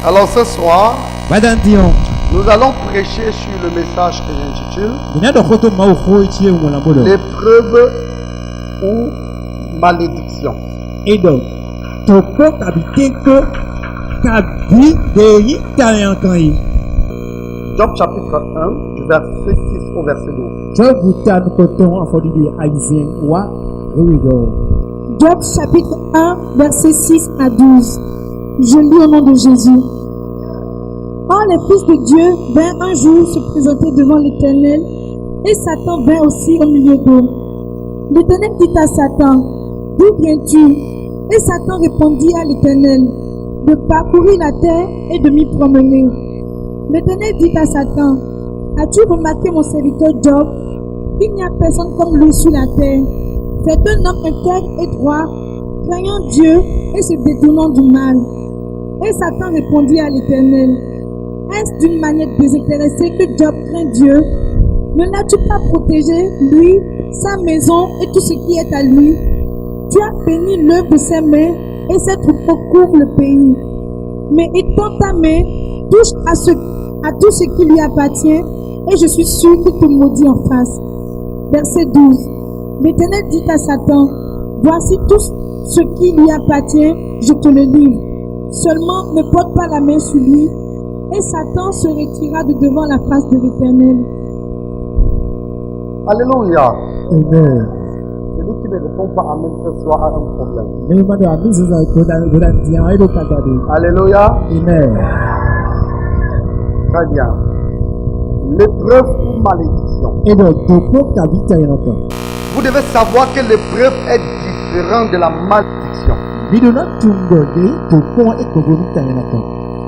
Alors ce soir, Badandion. nous allons prêcher sur le message que j'intitule Inado koto maufo ichie umulambolo. l'épreuve ou malédiction. Edo. Toko kabitenko kabi deyi kayankanyi. Job chapitre 1, du verset 6 au verset 12. Job butan koton afodidi aizien wa. Here we go. Job chapitre 1, versets 6 à 12. Je lis au nom de Jésus. Or, les fils de Dieu vinrent un jour se présenter devant l'Éternel, et Satan vint aussi au milieu d'eux. L'Éternel dit à Satan, d'où viens-tu? Et Satan répondit à l'Éternel, de parcourir la terre et de m'y promener. L'Éternel dit à Satan, as-tu remarqué mon serviteur Job? Il n'y a personne comme lui sur la terre. C'est un homme intègre et droit, craignant Dieu et se détournant du mal. Et Satan répondit à l'Éternel, est-ce d'une manière désintéressée que Job craint Dieu? Ne l'as-tu pas protégé, lui, sa maison et tout ce qui est à lui? Tu as béni l'œuvre de ses mains et ses troupeaux couvrent le pays. Mais étends ta main, touche à tout ce qui lui appartient et je suis sûr qu'il te maudit en face. Verset 12. L'Éternel dit à Satan, voici tout ce qui lui appartient, je te le livre. Seulement ne porte pas la main sur lui. Et Satan se retira de devant la face de l'Éternel. Alléluia. Amen. Celui qui ne répond pas Amen ce soir a un problème. Mais mado amizi za godandian edo kagade. Alléluia. Amen. Très bien. L'épreuve ou malédiction. Edo toko kabita yankan. Vous devez savoir que l'épreuve est différente de la malédiction. Bidona tungode toko ekogomita yankan.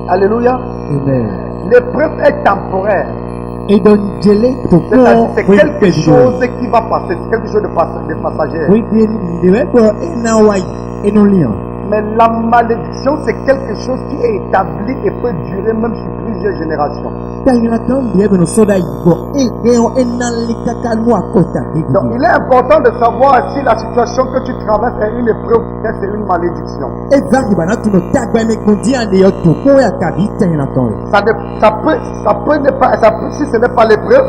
Alléluia. Amen. L'épreuve est temporaire. Edo njele toko C'est quelque chose qui va passer, c'est quelque chose de passager. Oui, bien, deveko enawai enolian. Mais la malédiction, c'est quelque chose qui est établi et peut durer même sur plusieurs générations. Tayankan biebe soda ibo eo enalikaka no akota. Donc, il est important de savoir si la situation que tu traverses est une épreuve ou c'est une malédiction. Exact, bana tuno tagba me kondi ande yo toko ya kabita yankan. Ça peut ne pas, si ce n'est pas l'épreuve,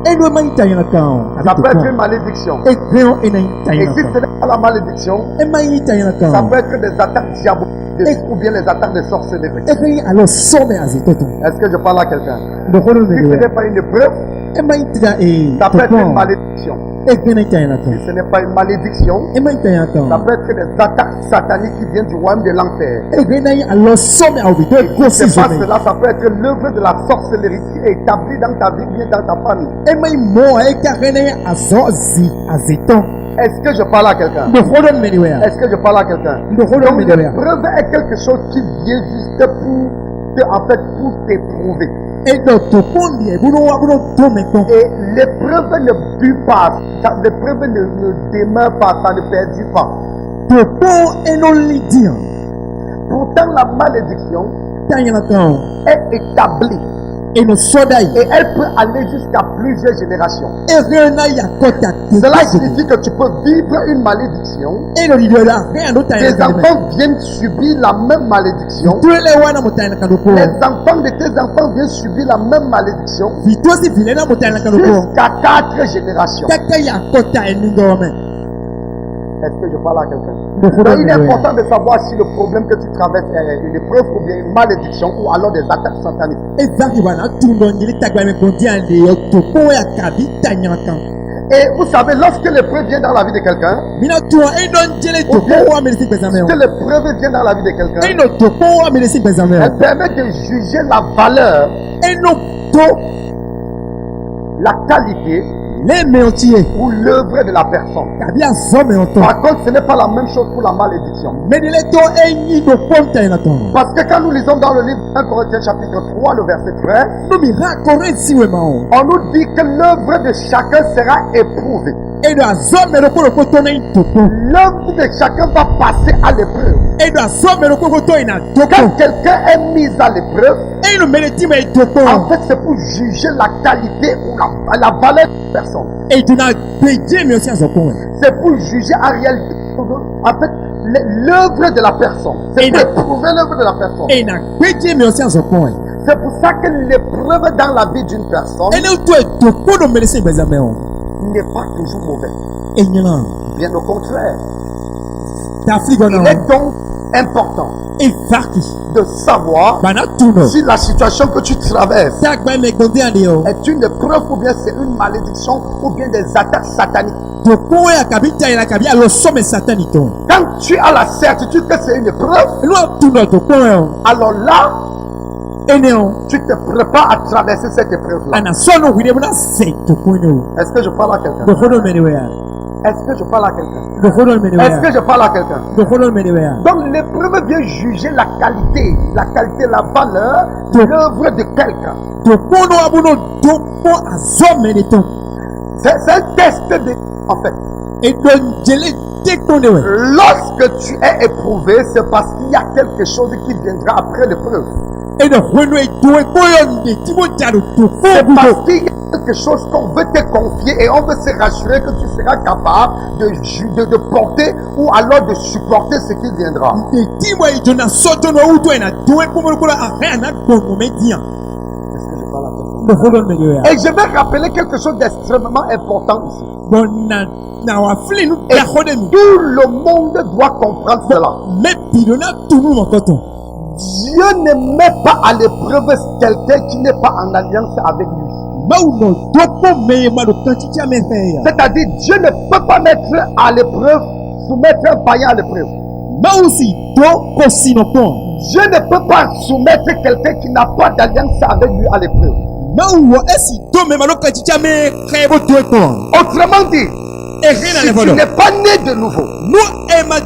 Eno maita yankan. ça peut être une malédiction. Eo enaita Et si ce yankan. n'est pas la malédiction, Emaita ça yankan. peut être des attaques diaboliques ou bien les attaques de sorcellerie. Eki alo some azitoto. Est-ce que je parle à quelqu'un? Dokolo Si ce ne. n'est pas une épreuve, Emaita e ça peut être une toko. malédiction. Eki naita Si yankan. ce n'est pas une malédiction, Emaita ça yankan. peut être des attaques sataniques qui viennent du royaume de l'enfer. Eki nai alo some awito Si kosi c'est pas zone. cela, ça peut être l'œuvre de la sorcellerie qui est établie dans ta vie, bien dans ta famille. Emai mo eka rene azozi aziton. Est-ce que je parle à quelqu'un? Dokolo meniwea. Est-ce que je parle à quelqu'un? Dokolo Donc meniwea. l'épreuve est quelque chose qui vient juste pour t'éprouver. Edo tokondi ebuno wabuno tometon. Et l'épreuve ne bute pas, l'épreuve ne demeure pas, ça ne perdit pas. Toko enolidian. Pourtant, la malédiction Tayankan. est établie Eno sodai. et elle peut aller jusqu'à plusieurs générations. Erena yakota. Cela signifie que tu peux vivre une malédiction. Eno lidola. Rien d'autre Tes tayankan. enfants viennent subir la même malédiction. Tuele wana motayankan doko. Les enfants de tes enfants viennent subir la même malédiction Vitosi vilena motayankan doko. jusqu'à 4 générations. Kaka yakota eningome. Est-ce que je parle à quelqu'un? Dokolo Donc, il est meniwea. important de savoir si le problème que tu traverses est une épreuve ou bien une malédiction ou alors des attaques sataniques. Exact, bana tundo ngili tagba me kondi ande yo toko ya kabita yankan. Et vous savez, lorsque l'épreuve vient dans la vie de quelqu'un, Mina tuwa eno njele toko wa melisi bezame. que l'épreuve vient dans la vie de quelqu'un, Eno toko wa melisi bezame. elle permet de juger la valeur, Eno to la qualité le meotie. ou l'œuvre de la personne. Kabia zome onto. Par contre, ce n'est pas la même chose pour la malédiction. Medile to enyi do ponta yankan. Parce que quand nous lisons dans le livre 1 Corinthiens chapitre 3, le verset 13, No mi rakore siwe mao. on nous dit que l'œuvre de chacun sera éprouvée. Edo azome roko roko to na toko. L'œuvre de chacun va passer à l'épreuve. Edo azome roko roko to ina Quand toko. quelqu'un est mis à l'épreuve, Eno meleti me toko. en fait, c'est pour juger la qualité ou la valeur de la personne. Edo na beje me osi azoko. C'est pour juger en réalité, en fait, l'œuvre de la personne. C'est Et pour non. éprouver l'œuvre de la personne. Et na kweti mais aussi en ce point. C'est pour ça que l'épreuve dans la vie d'une personne Et nous toi to ko do melese bezame on. n'est pas toujours mauvais. Et nyala. Bien au contraire. Ta fligo Il na. est donc important Et farki. de savoir Bana tuno. si la situation que tu traverses Ta gba me kondi ande yo. est une épreuve ou bien c'est une malédiction ou bien des attaques sataniques. To ko ya kabita ila kabia lo somme satanito. Quand tu as la certitude que c'est une épreuve, Lo tuno to ko yo. alors là, Eneo. tu te prépares à traverser cette épreuve-là. Ana sono hwide buna se to ko yo. Est-ce que je parle à quelqu'un? Do kodo menewea. Est-ce que je parle à quelqu'un? Do kodo Est-ce menewea. que je parle à quelqu'un? Do kodo menewea. Donc l'épreuve vient juger la qualité, la valeur de l'œuvre de quelqu'un. To kono abuno do ko azo menito. C'est un test de... En fait, Et donc, je l'ai déconné. lorsque tu es éprouvé, c'est parce qu'il y a quelque chose qui viendra après l'épreuve. Et donc, on est doué pour y C'est parce qu'il y a quelque chose qu'on veut te confier et on veut se rassurer que tu seras capable de porter ou alors de supporter ce qui viendra. et dis-moi, je n'ai sauté no uto ena doué pour me coller à rien à bon moment bien. Est-ce que je parle à quelqu'un? Le rôle de Dieu. Et je vais rappeler quelque chose d'extrêmement important ici. Bon, na wa fli nous Et la rôle nous. tout le monde doit comprendre cela. Mais pilona tout nous en coton. Dieu ne met pas à l'épreuve quelqu'un qui n'est pas en alliance avec lui. Mauno dopo me ma do kantitia me faire. C'est-à-dire, Dieu ne peut pas mettre à l'épreuve, soumettre un païen à l'épreuve. Mausi do kosino pon. Dieu ne peut pas soumettre quelqu'un qui n'a pas d'alliance avec lui à l'épreuve. Mauwo esi do me ma do kantitia me krebo doué pon. Autrement dit, Et rien à si tu l'évolo. n'es pas né de nouveau Nous et ma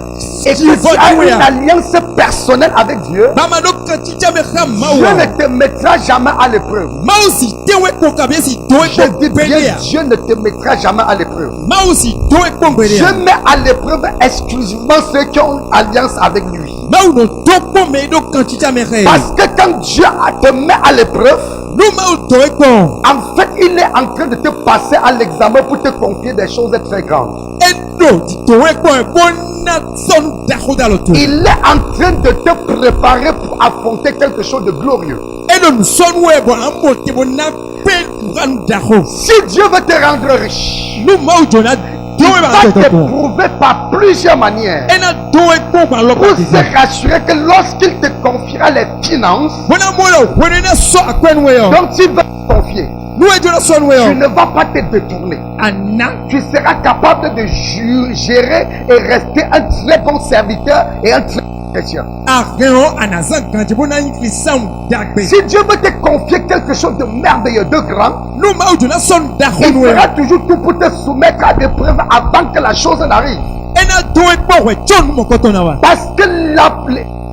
et que tu as une alliance personnelle avec Dieu, Mama do kantitia me Dieu khamawa. ne te mettra jamais à l'épreuve. Mausi tewe ko kabesi doé Je dis ko bien, belia. Dieu ne te mettra jamais à l'épreuve. Mausi doé ko belia. Dieu met à l'épreuve exclusivement ceux qui ont alliance avec lui. Mauno dopo me do kantitia me khaya. Parce que quand Dieu te met à l'épreuve, Nous mau doé ko. en fait, il est en train de te passer à l'examen pour te confier des choses très grandes. Edo di doé ko bona son dakoda lo to. Il est en train de te préparer pour affronter quelque chose de glorieux. Edo nous son we bo ambo te bona pe ran dako. Si Dieu veut te rendre riche, Nous mau jona il doé va ba to to. t'éprouver par plusieurs manières Ena doé ko ba lo pour ko. se rassurer que lorsqu'il te confiera les finances Bona mola wena so akwen we yo. dont il va te confier, Nous e jona son we tu yo. ne vas pas te détourner. Ana Tu seras capable de gérer et rester un très bon serviteur et un très bon chrétien. arreo anazan kanji bona infi sound dagbe. Si Dieu veut te confier quelque chose de merveilleux, de grand, Nous mau jona son dako il we. fera toujours tout pour te soumettre à des preuves avant que la chose n'arrive. Ena doé ko we chon mo kotona wa. Parce que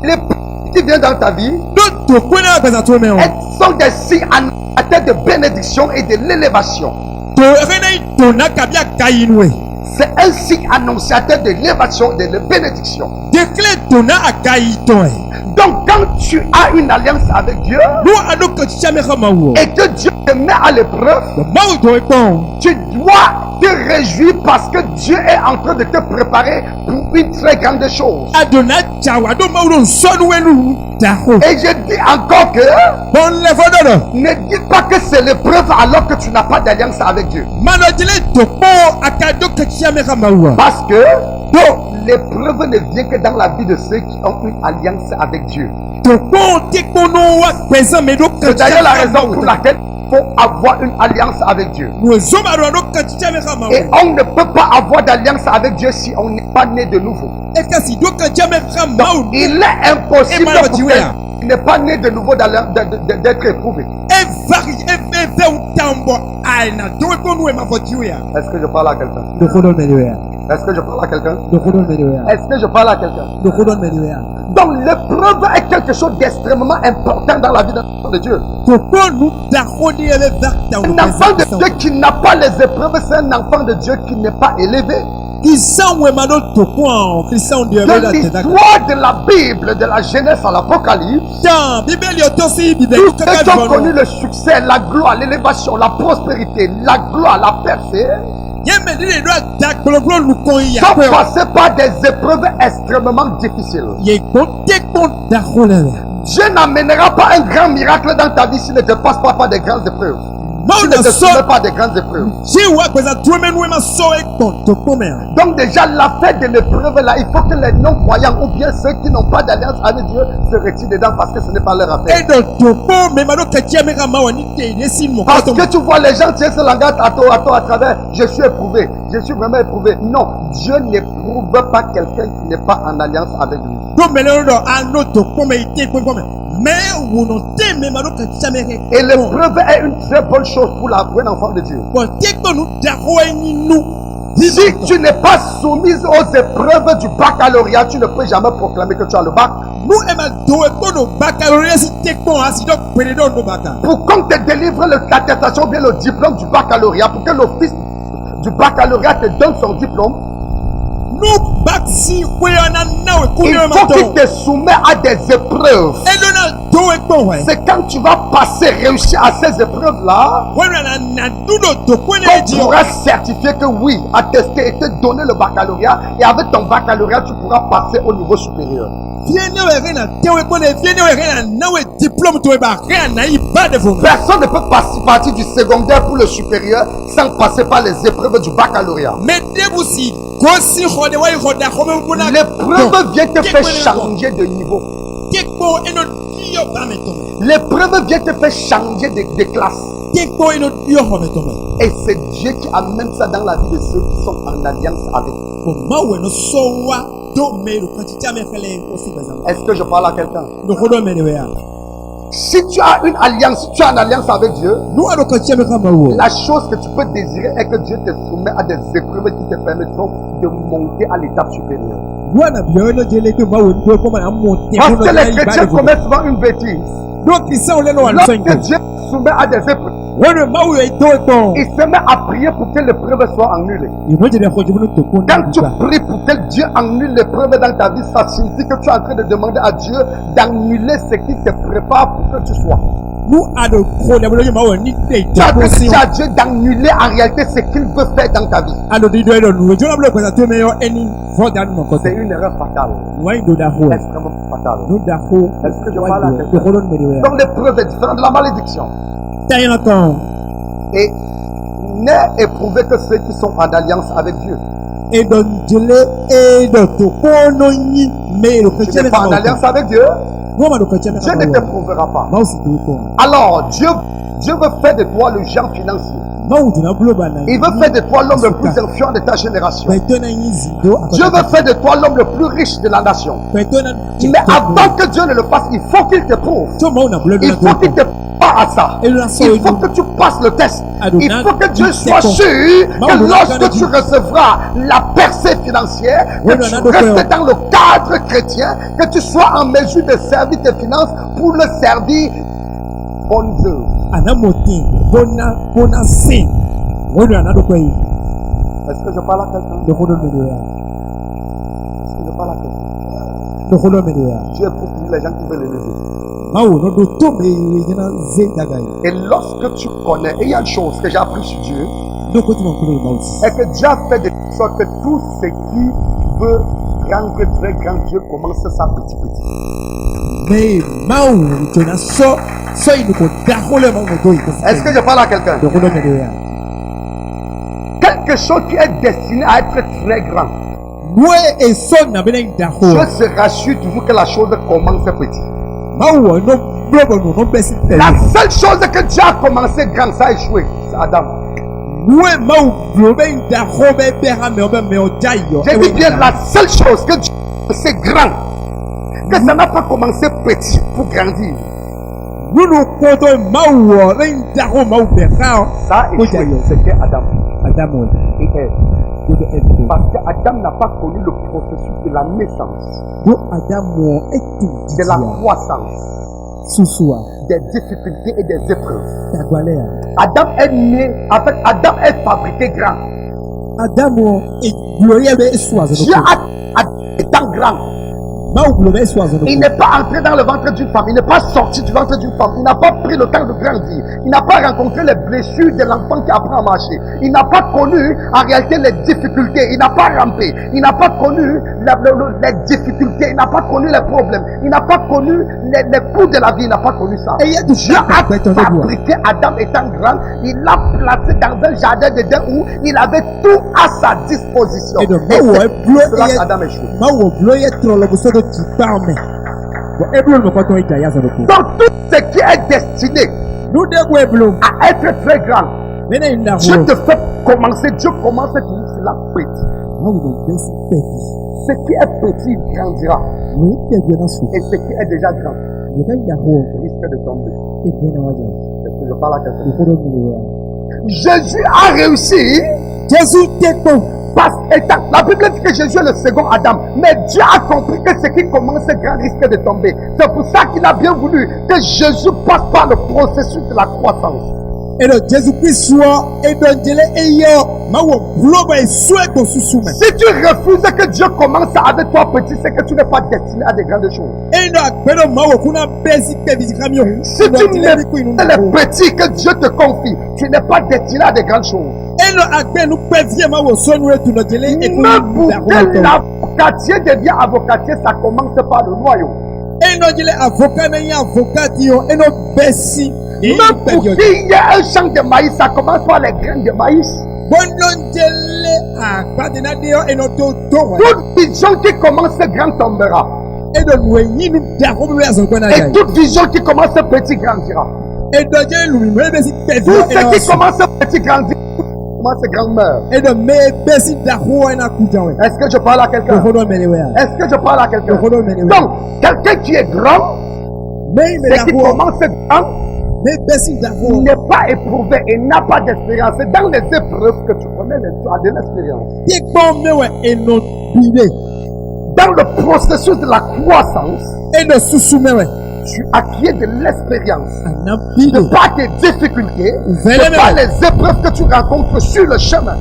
les preuves qui viennent dans ta vie, Do to kwena ba to me o. elles sont des signes annonciateurs de bénédiction et de l'élévation. To rena to na kabia kayinwe. C'est un signe annonciateur de l'élévation et de la bénédiction. Déclare ton akayi ton. Donc quand tu as une alliance avec Dieu Nous ado kantitia me khamawo. et que Dieu te met à l'épreuve, Mau doé ko. tu dois te réjouir parce que Dieu est en train de te préparer pour une très grande chose. Adona chawa do mau son wenu dako. Et je dis encore que Bon le fododo. ne dis pas que c'est l'épreuve alors que tu n'as pas d'alliance avec Dieu. Manojile to po akado kantitia me khamawo. Parce que l'épreuve ne vient que dans la vie de ceux qui ont une alliance avec Dieu. To po te kono wa pesa me do C'est kantitia. d'ailleurs la raison pour laquelle il faut avoir une alliance avec Dieu. Nous zoma do kantitia me khamawo. Et on ne peut pas avoir d'alliance avec Dieu si on n'est pas né de nouveau. Et kasi do kantitia me khamawo. Il est impossible Et pour quelqu'un qui n'est pas né de nouveau d'être éprouvé. E vari e ve utambo aina doé ko nous e ma fotiwa. Est-ce que je parle à quelqu'un? Do kodo menewea. Est-ce que je parle à quelqu'un? Do kodo menewea. Est-ce que je parle à quelqu'un? Do kodo menewea. Donc l'épreuve est quelque chose d'extrêmement important dans la vie d'un enfant de Dieu. To po nous dako ni ele verta Un enfant de Dieu qui n'a pas les épreuves, c'est un enfant de Dieu qui n'est pas élevé. Isanwe mano to po Christian de De vela te dako. l'histoire de la Bible, de la Genèse à l'Apocalypse, Dans Bible otosi Bible tous ceux qui ont kaka connu le succès, la gloire, l'élévation, la prospérité, la gloire, la percée, Sans passer par des épreuves extrêmement difficiles. Dieu n'amènera pas un grand miracle dans ta vie s'il ne te passe pas par des grandes épreuves. Tu ne te soumets pas des grandes épreuves. Donc déjà la fête de l'épreuve là, il faut que les non-croyants ou bien ceux qui n'ont pas d'alliance avec Dieu se retirent dedans parce que ce n'est pas leur affaire. Parce que tu vois les gens tiennent ce langage à travers je suis éprouvé, je suis vraiment éprouvé. Non, Dieu n'éprouve pas quelqu'un qui n'est pas en alliance avec lui. Et l'épreuve est une très bonne chose pour un enfant de Dieu. Si tu n'es pas soumise aux épreuves du baccalauréat, tu ne peux jamais proclamer que tu as le bac. Pour qu'on te délivre l'attestation ou bien le diplôme du baccalauréat, pour que l'office du baccalauréat te donne son diplôme, il faut qu'il te soumette à des épreuves. C'est quand tu vas passer, réussir à ces épreuves-là, qu'on pourra certifier que oui, attester et te donner le baccalauréat. Et avec ton baccalauréat, tu pourras passer au niveau supérieur. Personne ne peut partir du secondaire pour le supérieur sans passer par les épreuves du baccalauréat. L'épreuve vient te faire changer de niveau. L'épreuve vient te faire changer de classe. Et c'est Dieu qui amène ça dans la vie de ceux qui sont en alliance avec. Est-ce que je parle à quelqu'un? Si tu as une alliance, tu as une alliance avec Dieu, la chose que tu peux désirer est que Dieu te soumet à des épreuves qui te permettront de monter à l'étape supérieure. Parce que les chrétiens commettent souvent une bêtise. Lorsque Dieu soumet à des épreuves, il se met à prier pour que l'épreuve soit annulée. Quand tu pries pour que Dieu annule l'épreuve dans ta vie, ça signifie que tu es en train de demander à Dieu d'annuler ce qui te prépare pour que tu sois. Tu as demandé à Dieu d'annuler en réalité ce qu'il veut faire dans ta vie. C'est une erreur fatale. Extrêmement fatale. Est-ce que je parle à quelqu'un? Donc l'épreuve est différente de la malédiction. Et n'est éprouvé que ceux qui sont en alliance avec Dieu. Tu n'es pas en alliance avec Dieu, Dieu ne t'éprouvera pas. Alors Dieu veut faire de toi le géant financier. Il veut faire de toi l'homme le plus influent de ta génération. Dieu veut faire de toi l'homme le plus riche de la nation. Mais avant que Dieu ne le fasse, il faut qu'il t'éprouve. Il faut qu'il te à ça. Il faut que tu passes le test. Il faut que Dieu soit sûr que lorsque tu recevras la percée financière, que tu restes dans le cadre chrétien, que tu sois en mesure de servir tes finances pour le servir bonnes œuvres. Est-ce que je parle à quelqu'un? Est-ce que je parle à quelqu'un? Dieu éprouve les gens qui veulent l'élever. Et lorsque tu connais, et il y a une chose que j'ai appris sur Dieu, est que Dieu a fait de sorte que tout ce qui veut rendre très grand Dieu commence ça petit petit. Est-ce que je parle à quelqu'un? Quelque chose qui est destiné à être très grand, Dieu se rassure toujours que la chose commence petit. La seule chose que Dieu a commencé grand, ça a échoué, c'est Adam. J'ai dit bien la seule chose que Dieu a commencé grand, que ça n'a pas commencé petit pour grandir. Ça a échoué, c'était Adam. Et Ève. Parce qu'Adam n'a pas connu le processus de la naissance, de la croissance, des difficultés et des épreuves. Adam est né, avec Adam est fabriqué grand. Dieu étant grand, Il n'est pas entré dans le ventre d'une femme. Il n'est pas sorti du ventre d'une femme. Il n'a pas pris le temps de grandir. Il n'a pas rencontré les blessures de l'enfant qui apprend à marcher. Il n'a pas connu en réalité les difficultés. Il n'a pas rampé. Il n'a pas connu les difficultés. Il n'a pas connu les problèmes. Il n'a pas connu les coups de la vie. Il n'a pas connu ça. Dieu a fabriqué Adam étant grand. Il l'a placé dans un jardin d'Éden où il avait tout à sa disposition. Et c'est là qu'Adam échoue. Donc tout ce qui est destiné à être très grand, Dieu te fait commencer. Dieu commence toujours cela petit. Ce qui est petit grandira. Et ce qui est déjà grand risque de tomber. Est-ce que je parle à quelqu'un? Jésus a réussi. La Bible dit que Jésus est le second Adam. Mais Dieu a compris que ce qui commence grand risque de tomber. C'est pour ça qu'il a bien voulu que Jésus passe par le processus de la croissance. Si tu refuses que Dieu commence avec toi petit, c'est que tu n'es pas destiné à des grandes choses. Si tu n'es pas le petit que Dieu te confie, tu n'es pas destiné à des grandes choses. Même pour que l'avocatier devient avocatier, ça commence par le noyau. Même pour qu'il y ait un champ de maïs, ça commence par les graines de maïs. Toute vision qui commence grand tombera. Et toute vision qui commence petit grandira. Tout ce qui commence petit grandira. Commence grand meurt. Est-ce que je parle à quelqu'un? Est-ce que je parle à quelqu'un? Donc, quelqu'un qui est grand, ce qui commence grand, n'est pas éprouvé et n'a pas d'expérience. C'est dans les épreuves que tu connais, tu as de l'expérience. Dans le processus de la croissance, tu acquiers de l'expérience. De par tes difficultés, de par les épreuves que tu rencontres sur le chemin.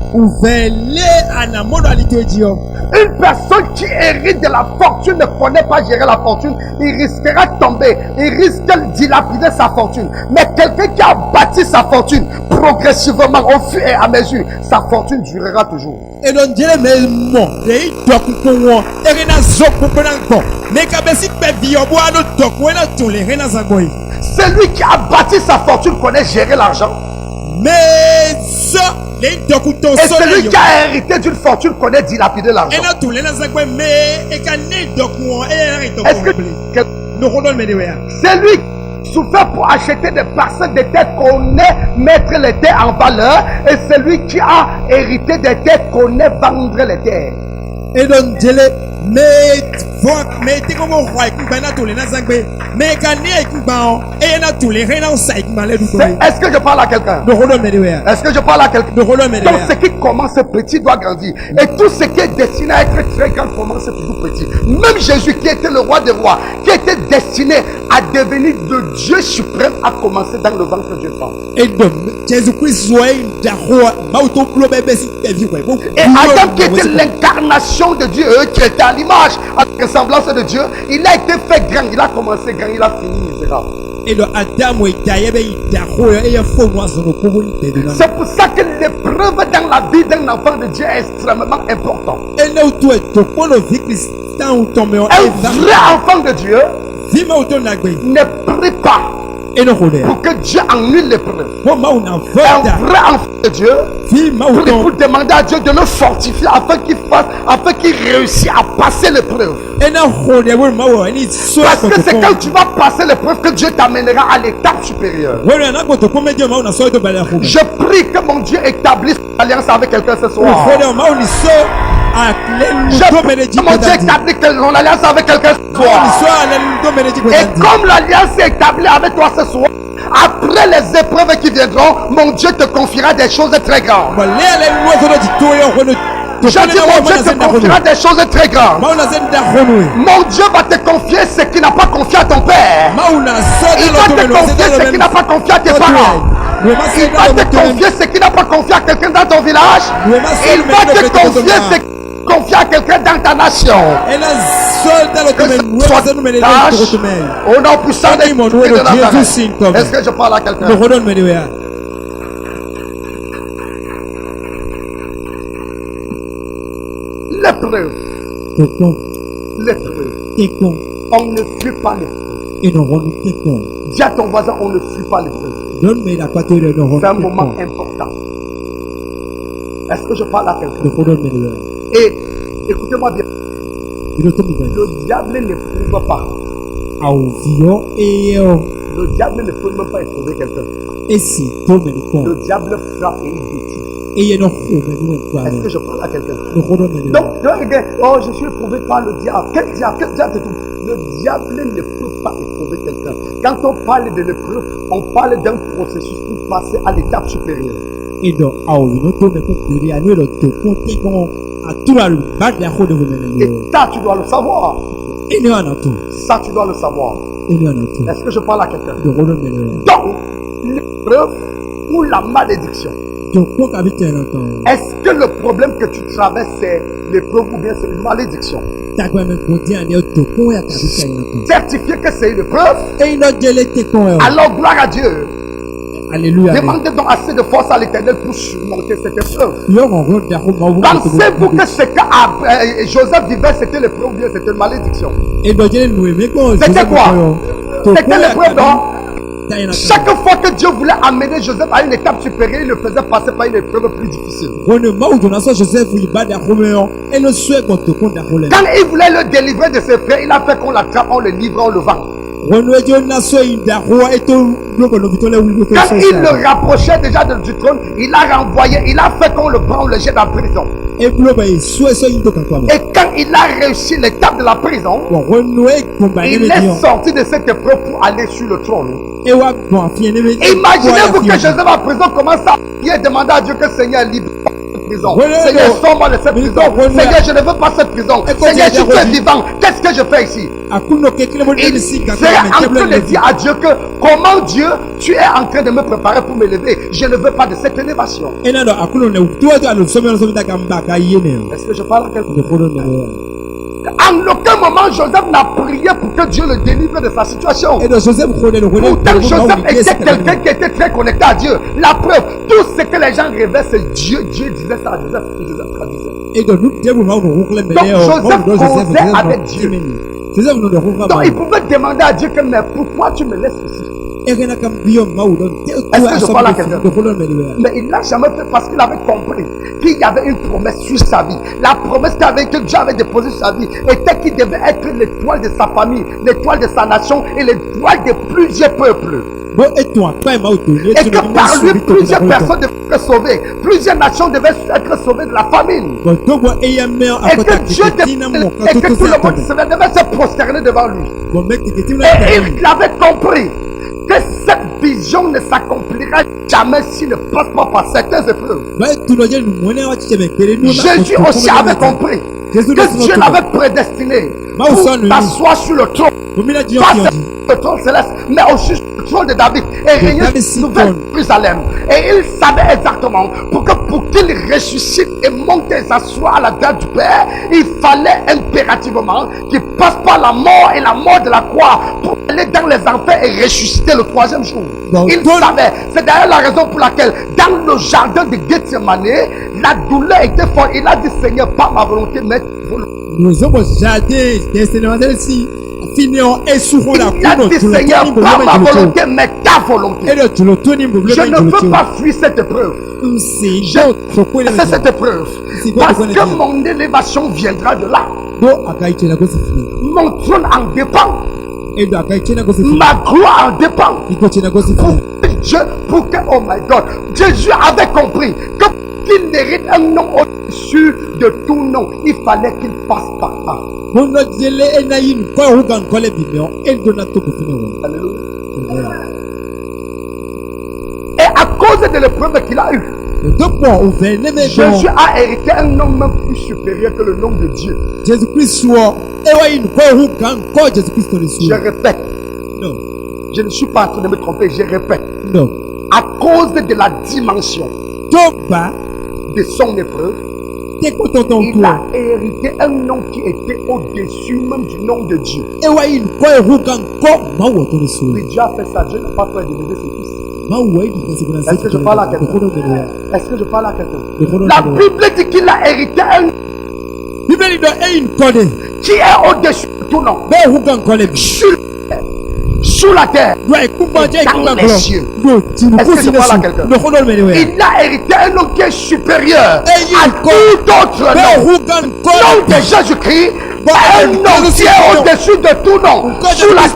Une personne qui hérite de la fortune ne connaît pas gérer la fortune. Il risquera de tomber. Il risque de dilapider sa fortune. Mais quelqu'un qui a bâti sa fortune progressivement au fur et à mesure, sa fortune durera toujours. Celui qui a bâti sa fortune connaît gérer l'argent. Et celui qui a hérité d'une fortune connaît dilapider l'argent. Est-ce que celui qui souffre pour acheter des parcelles de terre connaît mettre les terres en valeur, et celui qui a hérité des terres connaît vendre les terres. Est-ce que je parle à quelqu'un? Est-ce que je parle à quelqu'un? Donc ce qui commence petit doit grandir. Et tout ce qui est destiné à être très grand commence toujours petit. Même Jésus qui était le roi des rois, qui était destiné à devenir de Dieu suprême, a commencé dans le ventre d'une femme. Et Adam qui était l'incarnation de Dieu, qui était à l'image, à la ressemblance de Dieu, il a été fait grand, il a commencé grand, il a fini misérable. C'est pour ça que l'épreuve dans la vie d'un enfant de Dieu est extrêmement importante. Un vrai enfant de Dieu ne prie pas pour que Dieu annule l'épreuve. Un vrai enfant de Dieu prie pour demander à Dieu de le fortifier afin qu'il réussisse à passer l'épreuve. Parce que c'est quand tu vas passer l'épreuve que Dieu t'amènera à l'étape supérieure. Je prie que mon Dieu établisse l'alliance avec quelqu'un ce soir. Je prie que mon Dieu établit son alliance avec quelqu'un ce soir. Et comme l'alliance est établie avec toi ce soir, après les épreuves qui viendront, mon Dieu te confiera des choses très grandes. Je dis, mon Dieu te confiera des choses très grandes. Mon Dieu va te confier ce qu'il n'a pas confié à ton père. Il va te confier ce qu'il n'a pas confié à tes parents. Il va te confier ce qu'il n'a pas confié à quelqu'un dans ton village. Il va te confier ce qu'il n'a pas confier à quelqu'un dans ta nation. Au nom puissant de Jésus. Est-ce que je parle à quelqu'un? L'épreuve. L'épreuve. On ne fuit pas l'épreuve. Dis à ton voisin, on ne fuit pas l'épreuve. C'est un moment important. Est-ce que je parle à quelqu'un? Et écoutez-moi bien. Le diable n'éprouve pas. Le diable ne peut même pas éprouver quelqu'un. Le diable frappe et il détruit. Est-ce que je parle à quelqu'un? Donc, regarde, oh, je suis éprouvé par le diable. Quel diable? Quel diable c'est tout? Le diable ne peut pas éprouver quelqu'un. Quand on parle de l'épreuve, on parle d'un processus pour passer à l'étape supérieure. Et ça, tu dois le savoir. Ça, tu dois le savoir. Est-ce que je parle à quelqu'un? Donc, l'épreuve ou la malédiction. Est-ce que le problème que tu traverses, c'est l'épreuve ou bien c'est une malédiction? Certifié que c'est une épreuve. Alors, gloire à Dieu. Alléluia. Demandez donc assez de force à l'Éternel pour surmonter cette épreuve. Pensez-vous que ce que Joseph vivait, c'était l'épreuve ou bien c'était une malédiction? C'était quoi? C'était l'épreuve, non? Chaque fois que Dieu voulait amener Joseph à une étape supérieure, il le faisait passer par une épreuve plus difficile. Quand il voulait le délivrer de ses frères, il a fait qu'on l'attrape, on le livre, on le vend. Quand il le rapprochait déjà du trône, il a renvoyé, il a fait qu'on le prend, on le jette en prison. Et quand il a réussi l'étape de la prison, il est sorti de cette épreuve pour aller sur le trône. Imaginez-vous que Joseph en prison commence à prier et demander à Dieu que Seigneur libère prison. Seigneur, sors-moi de cette prison. Seigneur, je ne veux pas cette prison. Seigneur, si tu es vivant, qu'est-ce que je fais ici? Il serait en train de dire à Dieu que comment Dieu, tu es en train de me préparer pour m'élever. Je ne veux pas de cette élévation. Est-ce que je parle à quelqu'un? En aucun moment Joseph n'a prié pour que Dieu le délivre de sa situation. Pourtant Joseph était quelqu'un qui était très connecté à Dieu. La preuve, tout ce que les gens rêvaient, c'est Dieu. Dieu disait ça à Joseph, Joseph traduisait. Donc Joseph causait avec Dieu. Donc il pouvait demander à Dieu que mais pourquoi tu me laisses ici? Est-ce que je parle à quelqu'un? Mais il l'a jamais fait parce qu'il avait compris qu'il y avait une promesse sur sa vie. La promesse que Dieu avait déposée sur sa vie était qu'il devait être l'étoile de sa famille, l'étoile de sa nation et l'étoile de plusieurs peuples. Et que par lui, plusieurs personnes devaient être sauvées, plusieurs nations devaient être sauvées de la famine. Et que Dieu et que tout le monde devait se prosterner devant lui. Et il avait compris que cette vision ne s'accomplira jamais s'il ne passe pas par certaines épreuves. Jésus aussi avait compris que Dieu l'avait prédestiné pour s'asseoir sur le trône. Pas sur le trône céleste, mais aussi sur le trône de David et régner sur Nouvelle Jérusalem. Et il savait exactement pour qu'il ressuscite et monte et s'assoie à la droite du Père, il fallait impérativement qu'il passe par la mort et la mort de la croix pour aller dans les enfers et ressusciter le troisième jour. Il savait. C'est d'ailleurs la raison pour laquelle dans le jardin de Gethsemane, la douleur était forte. Il a dit Seigneur, pas ma volonté, mais ta volonté. Nous avons jardin ici. Il a dit Seigneur, pas ma volonté, mais ta volonté. Je ne veux pas fuir cette épreuve. C'est cette épreuve. Parce que mon élévation viendra de là. Mon trône en dépend. Ma gloire en dépend. Pour que, oh my God, Jésus avait compris que qu'il mérite un nom au-dessus de tout nom, il fallait qu'il passe par là. Et à cause de l'épreuve qu'il a eue, Jésus a hérité un nom même plus supérieur que le nom de Dieu. Je répète. Non. Je ne suis pas en train de me tromper, je répète. Non. À cause de la dimension de son épreuve, Il a hérité un nom qui était au-dessus même du nom de Dieu. Et Dieu a fait ça. Dieu n'a pas fait de ses fils. Est-ce que je parle à quelqu'un? Est-ce que je parle à quelqu'un? La Bible dit qu'il a hérité un nom qui est au-dessus de tout nom. Sous la terre, dans les cieux. Est-ce que je parle à quelqu'un? Il a hérité un nom qui est supérieur à tout autre nom. Nom de Jésus-Christ, un nom qui est au-dessus de tout nom. Sous la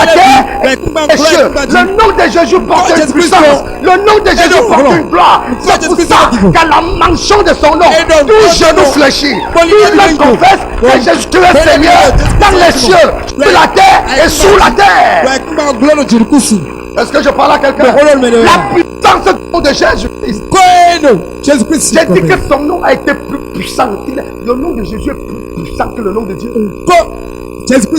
terre et les cieux. Le nom de Jésus porte une puissance. Le nom de Jésus porte une gloire. C'est pour ça qu'à la mention de son nom, tout genou fléchit. Tout le confesse que Jésus-Christ est Seigneur dans les cieux, sur la terre et sous la terre. Est-ce que je parle à quelqu'un? La puissance du nom de Jésus-Christ. J'ai dit que son nom a été plus puissant. Le nom de Jésus est plus puissant que le nom de Dieu. Est-ce que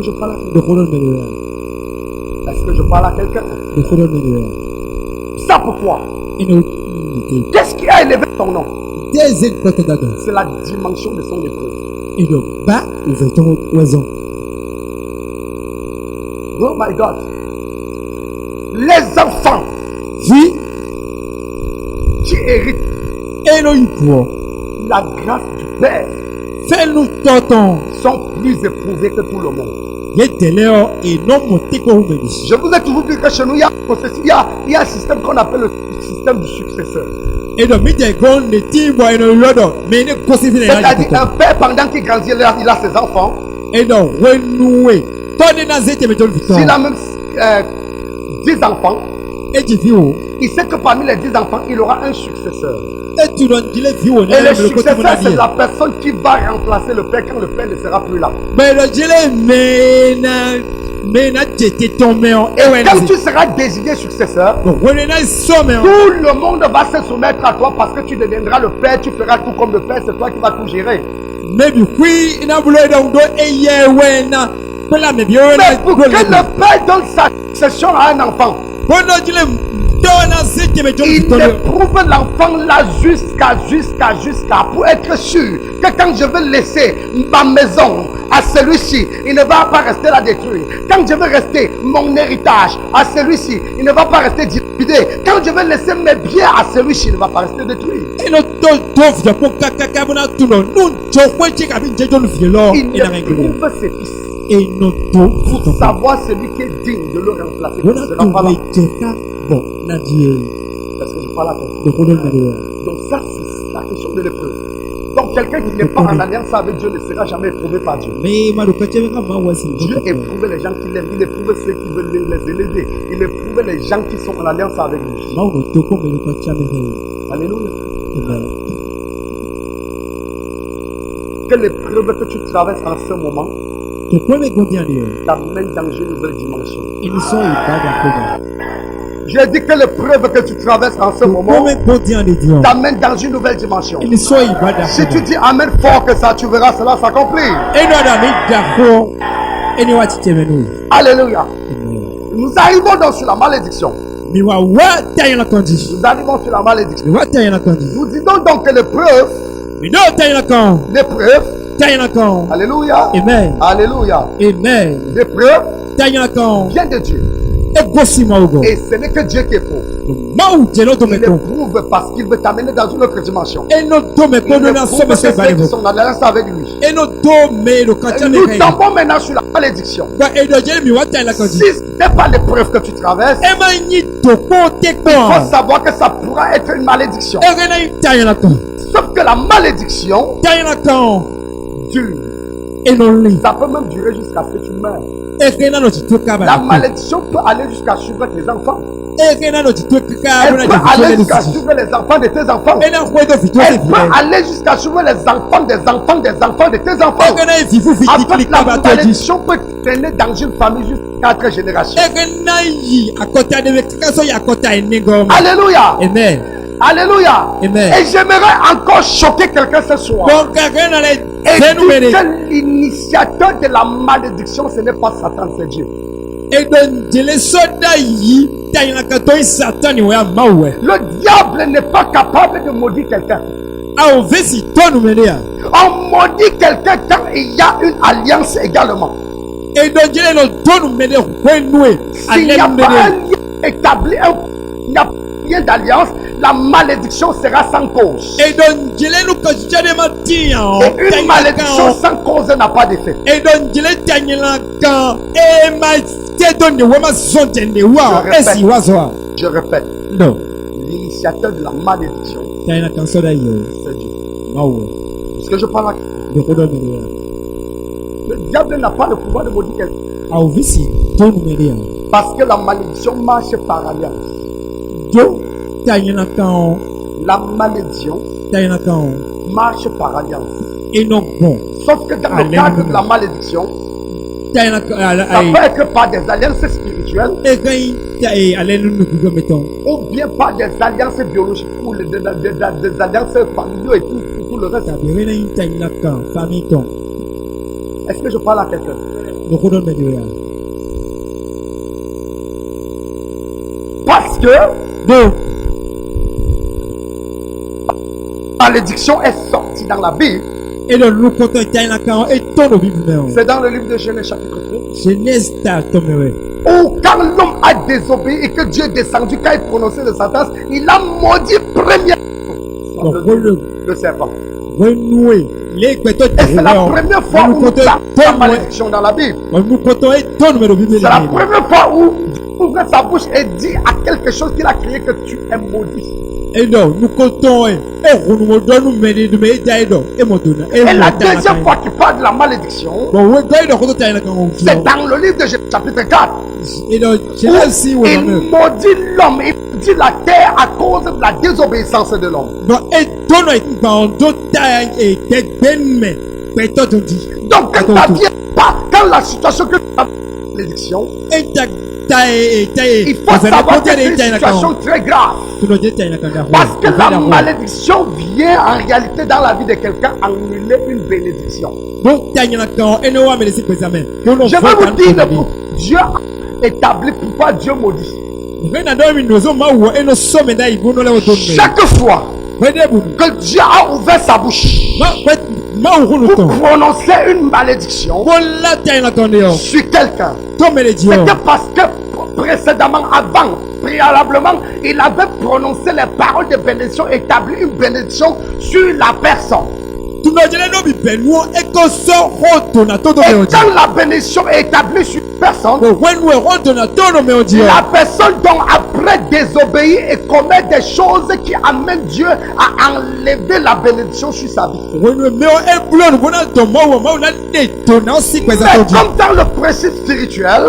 je parle à quelqu'un? Est-ce que je parle à quelqu'un? Ça pourquoi? Qu'est-ce qui a élevé ton nom? C'est la dimension de son épreuve. Oh my God. Les enfants qui héritent la grâce du Père sont plus éprouvés que tout le monde. Je vous ai toujours dit que chez nous, il y a un système qu'on appelle le système du successeur. C'est-à-dire un père pendant qu'il grandit, il a ses enfants. S'il a même 10 enfants, il sait que parmi les 10 enfants, il aura un successeur. Et le successeur, c'est la personne qui va remplacer le père quand le père ne sera plus là. Et quand tu seras désigné successeur, tout le monde va se soumettre à toi parce que tu deviendras le père, tu feras tout comme le père, c'est toi qui vas tout gérer. Mais pour que le père donne sa succession à un enfant, il éprouve l'enfant là jusqu'à pour être sûr que quand je veux laisser ma maison à celui-ci, il ne va pas rester là détruit. Quand je veux rester mon héritage à celui-ci, il ne va pas rester dilapidé. Quand je veux laisser mes biens à celui-ci, il ne va pas rester détruit. Il éprouve ses fils pour savoir celui qui est digne de le remplacer. Est-ce que je parle à toi? Donc ça, c'est la question de l'épreuve. Donc quelqu'un qui n'est pas en alliance avec Dieu ne sera jamais éprouvé par Dieu. Dieu éprouve les gens qui l'aiment, il éprouve ceux qui veulent les élever, il éprouve les gens qui sont en alliance avec lui. Alléluia. Que l'épreuve que tu traverses en ce moment t'amène dans une nouvelle dimension. J'ai dit que l'épreuve que tu traverses en ce moment t'amène dans une nouvelle dimension. Si tu dis Amen fort que ça, tu verras cela s'accomplir. Alléluia. Nous arrivons donc sur la malédiction. Nous arrivons sur la malédiction. Nous disons donc que l'épreuve. Alléluia. Amen. Alléluia. Amen. L'épreuve vient de Dieu. Et ce n'est que Dieu qui est faux. Il éprouve parce qu'il veut t'amener dans une autre dimension. Il éprouve ceux qui sont en alliance avec lui. Nous tombons maintenant sur la malédiction. Si ce n'est pas l'épreuve que tu traverses, il faut savoir que ça pourra être une malédiction. Sauf que la malédiction dure. Ça peut même durer jusqu'à ce que tu meurs. La malédiction peut aller jusqu'à suivre tes enfants. Elle peut aller jusqu'à suivre les enfants de tes enfants. Elle peut aller jusqu'à suivre les enfants des enfants des enfants de tes enfants. En fait, la malédiction peut traîner dans une famille jusqu'à 4 générations. Alléluia. Amen. Alléluia. Amen. Et j'aimerais encore choquer quelqu'un ce soir. Et dire que l'initiateur de la malédiction, ce n'est pas Satan, c'est Dieu. Le diable n'est pas capable de maudire quelqu'un. On maudit quelqu'un quand il y a une alliance également. S'il n'y a pas un lien établi, il n'y a pas un lien d'alliance, la malédiction sera sans cause. Et une malédiction sans cause n'a pas d'effet. Je répète. Non. L'initiateur de la malédiction, c'est Dieu. Est-ce que je parle à le diable n'a pas le pouvoir de maudire quelqu'un. Parce que la malédiction marche par alliance. La malédiction marche par alliance. Sauf que dans le cadre de la malédiction, ça peut être par des alliances spirituelles ou bien par des alliances biologiques ou des alliances familiales et tout le reste. Est-ce que je parle à quelqu'un? Parce que la malédiction est sortie dans la Bible. C'est dans le livre de Genèse chapitre 3. Où quand l'homme a désobéi et que Dieu est descendu, quand il prononçait le sentence, il a maudit premièrement le serpent. Et c'est la première fois où il y a la malédiction dans la Bible. C'est la première fois où Dieu ouvre sa bouche et dit à quelque chose qu'il a créé que tu es maudit. Et la deuxième fois qu'il parle de la malédiction, c'est dans le livre de Genèse chapitre 4. Il maudit l'homme, il maudit la terre à cause de la désobéissance de l'homme. Donc quand la situation que tu as la malédiction, il faut savoir que c'est une situation très grave. Parce que la malédiction vient en réalité dans la vie de quelqu'un annuler une bénédiction. Je vais vous dire, Dieu a établi pourquoi Dieu maudit. Chaque fois que Dieu a ouvert sa bouche pour prononcer une malédiction sur quelqu'un, c'était parce que précédemment, préalablement, il avait prononcé les paroles de bénédiction, établi une bénédiction sur la personne. Et quand la bénédiction est établie sur une personne, la personne donc après désobéir et commet des choses qui amènent Dieu à enlever la bénédiction sur sa vie. Mais comme dans le principe spirituel,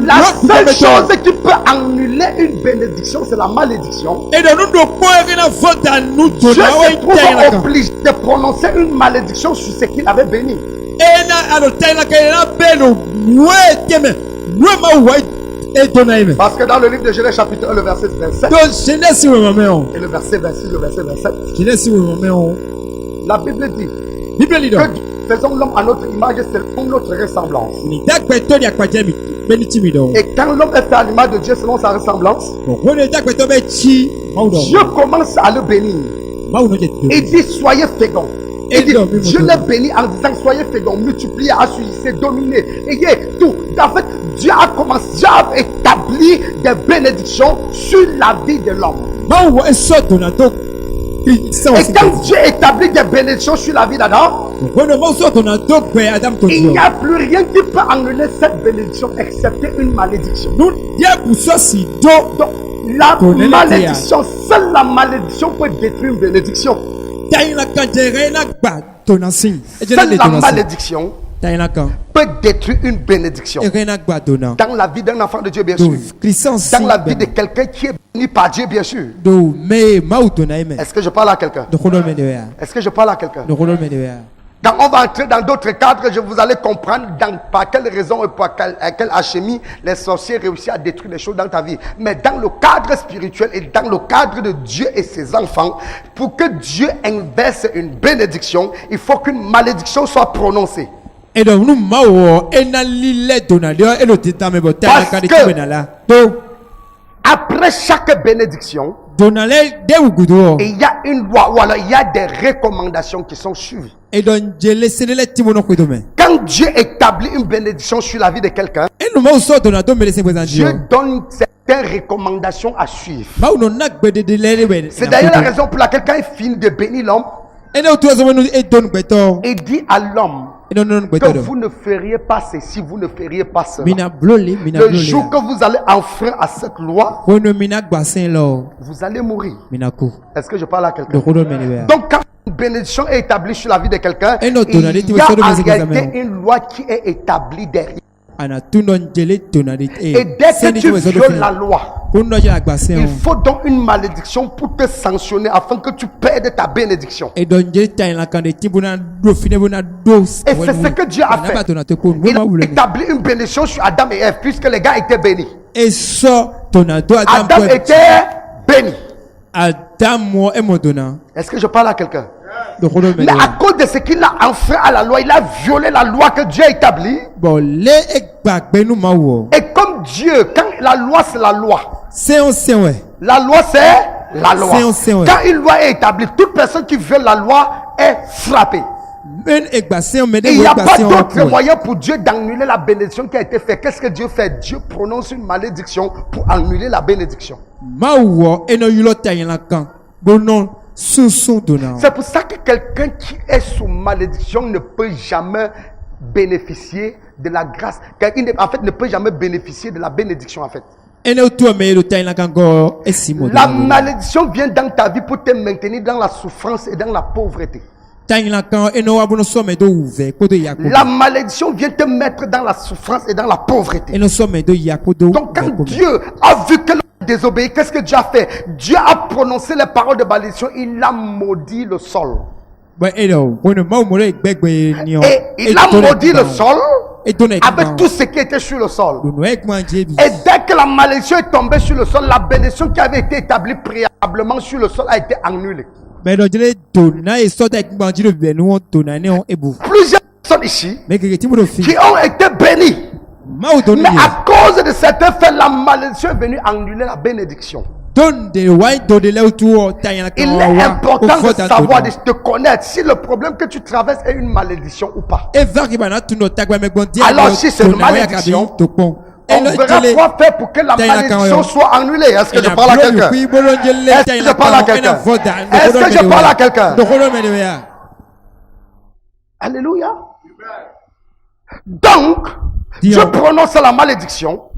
la seule chose qui peut annuler une bénédiction, c'est la malédiction. Dieu se trouve obligé de prononcer une malédiction sur ce qu'il avait béni. Parce que dans le livre de Genèse chapitre 1, le verset 27 et le verset 26, le verset 27, la Bible dit que faisons l'homme à notre image selon notre ressemblance. Et quand l'homme est fait à l'image de Dieu selon sa ressemblance, Dieu commence à le bénir. Il dit soyez féconds. Et Dieu l'a béni en disant soyez féconds, multipliez, assurissez, dominez, ayez tout. En fait, Dieu a commencé, Dieu a établi des bénédictions sur la vie de l'homme. Et quand Dieu établit des bénédictions sur la vie d'Adam, il n'y a plus rien qui peut annuler cette bénédiction excepté une malédiction. Donc, la malédiction, seule la malédiction peut détruire une bénédiction. Seule la malédiction peut détruire une bénédiction. Dans la vie d'un enfant de Dieu, bien sûr. Dans la vie de quelqu'un qui est béni par Dieu, bien sûr. Est-ce que je parle à quelqu'un? Est-ce que je parle à quelqu'un? Quand on va entrer dans d'autres cadres, vous allez comprendre par quelle raison et par quelle alchimie les sorciers réussissent à détruire les choses dans ta vie. Mais dans le cadre spirituel et dans le cadre de Dieu et ses enfants, pour que Dieu inverse une bénédiction, il faut qu'une malédiction soit prononcée. Et donc nous mawo enalile donadio et le titame bota Parce que après chaque bénédiction, donale de ugudo. il y a une loi ou alors il y a des recommandations qui sont suivies. Et donc je laisse les timono kuidome. Quand Dieu établit une bénédiction sur la vie de quelqu'un, Et nous mawo so donado me laisse présenter. Dieu donne certaines recommandations à suivre. Mawo no nak bede de lele. C'est d'ailleurs la raison pour laquelle quand il finit de bénir l'homme, Et nous tous nous et don beto. il dit à l'homme Et non que beto. vous ne feriez pas ceci, vous ne feriez pas cela. Mina bloli, mina Le bloli. jour que vous allez enfreindre à cette loi, Kono mina gbasin lo. vous allez mourir. Mina ko. Est-ce que je parle à quelqu'un? Le kodo menewea. Donc quand une bénédiction est établie sur la vie de quelqu'un, Et notre tonalité, il y a tu veux en sauver mes réalité examens. une loi qui est établie derrière. Ana tunon jele tonalité. Et dès que tu violes la loi, Kono ya gbasin. il faut donc une malédiction pour te sanctionner afin que tu perdes ta bénédiction. Et donc je t'ai la candidature bona do fine bona do. Et c'est ce que Dieu a fait. Il a établi une bénédiction sur Adam et Ève puisque les gars étaient bénis. Et so tonado Adam était béni. Adam et modona. Est-ce que je parle à quelqu'un? Le kodo Mais à menewea. cause de ce qu'il a enfreint à la loi, il a violé la loi que Dieu a établie. Bon le ekbagbe nu mawo. Et comme Dieu, quand la loi c'est la loi, C'est ouais. la loi c'est la loi. C'est vrai. Quand une loi est établie, toute personne qui viole la loi est frappée. Men ekbasin me de Et il n'y a pas ekbasin. d'autre moyen pour Dieu d'annuler la bénédiction qui a été faite. Qu'est-ce que Dieu fait? Dieu prononce une malédiction pour annuler la bénédiction. Mawo eno yulo tayin la kan. Bonon sunsun dona. C'est pour ça que quelqu'un qui est sous malédiction ne peut jamais bénéficier de la grâce. En fait, ne peut jamais bénéficier de la bénédiction en fait. Eno tu me lo tayin la kan go esimo. La malédiction vient dans ta vie pour te maintenir dans la souffrance et dans la pauvreté. Tayin la kan eno wabuno some do uve kodo yakobo. La malédiction vient te mettre dans la souffrance et dans la pauvreté. Eno some do yakodo. Donc quand Dieu a vu que l'homme désobéit, qu'est-ce que Dieu a fait? Dieu a prononcé les paroles de malédiction, il a maudit le sol. Bon eno wono mawo mo le gbegbe ni o. Et il a maudit le sol Et donne avec tout ce qui était sur le sol. no ekman jebi. Et dès que la malédiction est tombée sur le sol, la bénédiction qui avait été établie préalablement sur le sol a été annulée. Mais do jele dona e so ta ekman jilo be no dona ne on ebu. Plusieurs personnes ici Mais que ti mo do fi. qui ont été bénies. Mawo don Mais ni. à cause de certains faits, la malédiction est venue annuler la bénédiction. Don de why do de le tu o tayin la kan. Il est important de savoir, de te connaître si le problème que tu traverses est une malédiction ou pas. E va ki bana tu no tagba me gbon dia. Alors si c'est une malédiction, on verra quoi faire pour que la malédiction soit annulée. Est-ce que je parle à quelqu'un? Est-ce que je parle à quelqu'un? Est-ce que je parle à quelqu'un? Alléluia. Donc, je prononce la malédiction.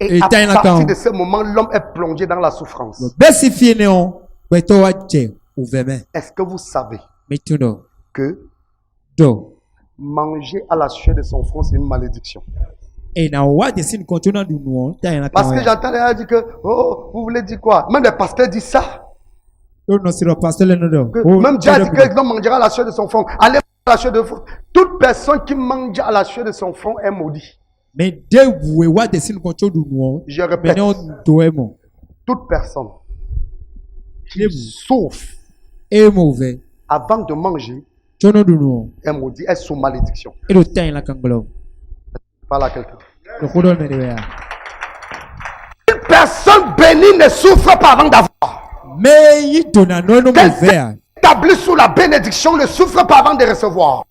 Et à partir de ce moment, l'homme est plongé dans la souffrance. Est-ce que vous savez que manger à la sueur de son front, c'est une malédiction? Parce que j'entends les gens dire que, oh, vous voulez dire quoi? Même les pasteurs disent ça. Même Dieu a dit que l'homme mangera à la sueur de son front. Allez à la sueur de son front. Toute personne qui mange à la sueur de son front est maudit. Je répète, toute personne qui souffre avant de manger est maudit, est sous malédiction. Parle à quelqu'un. Une personne bénie ne souffre pas avant d'avoir. Quelqu'un établi sous la bénédiction ne souffre pas avant de recevoir.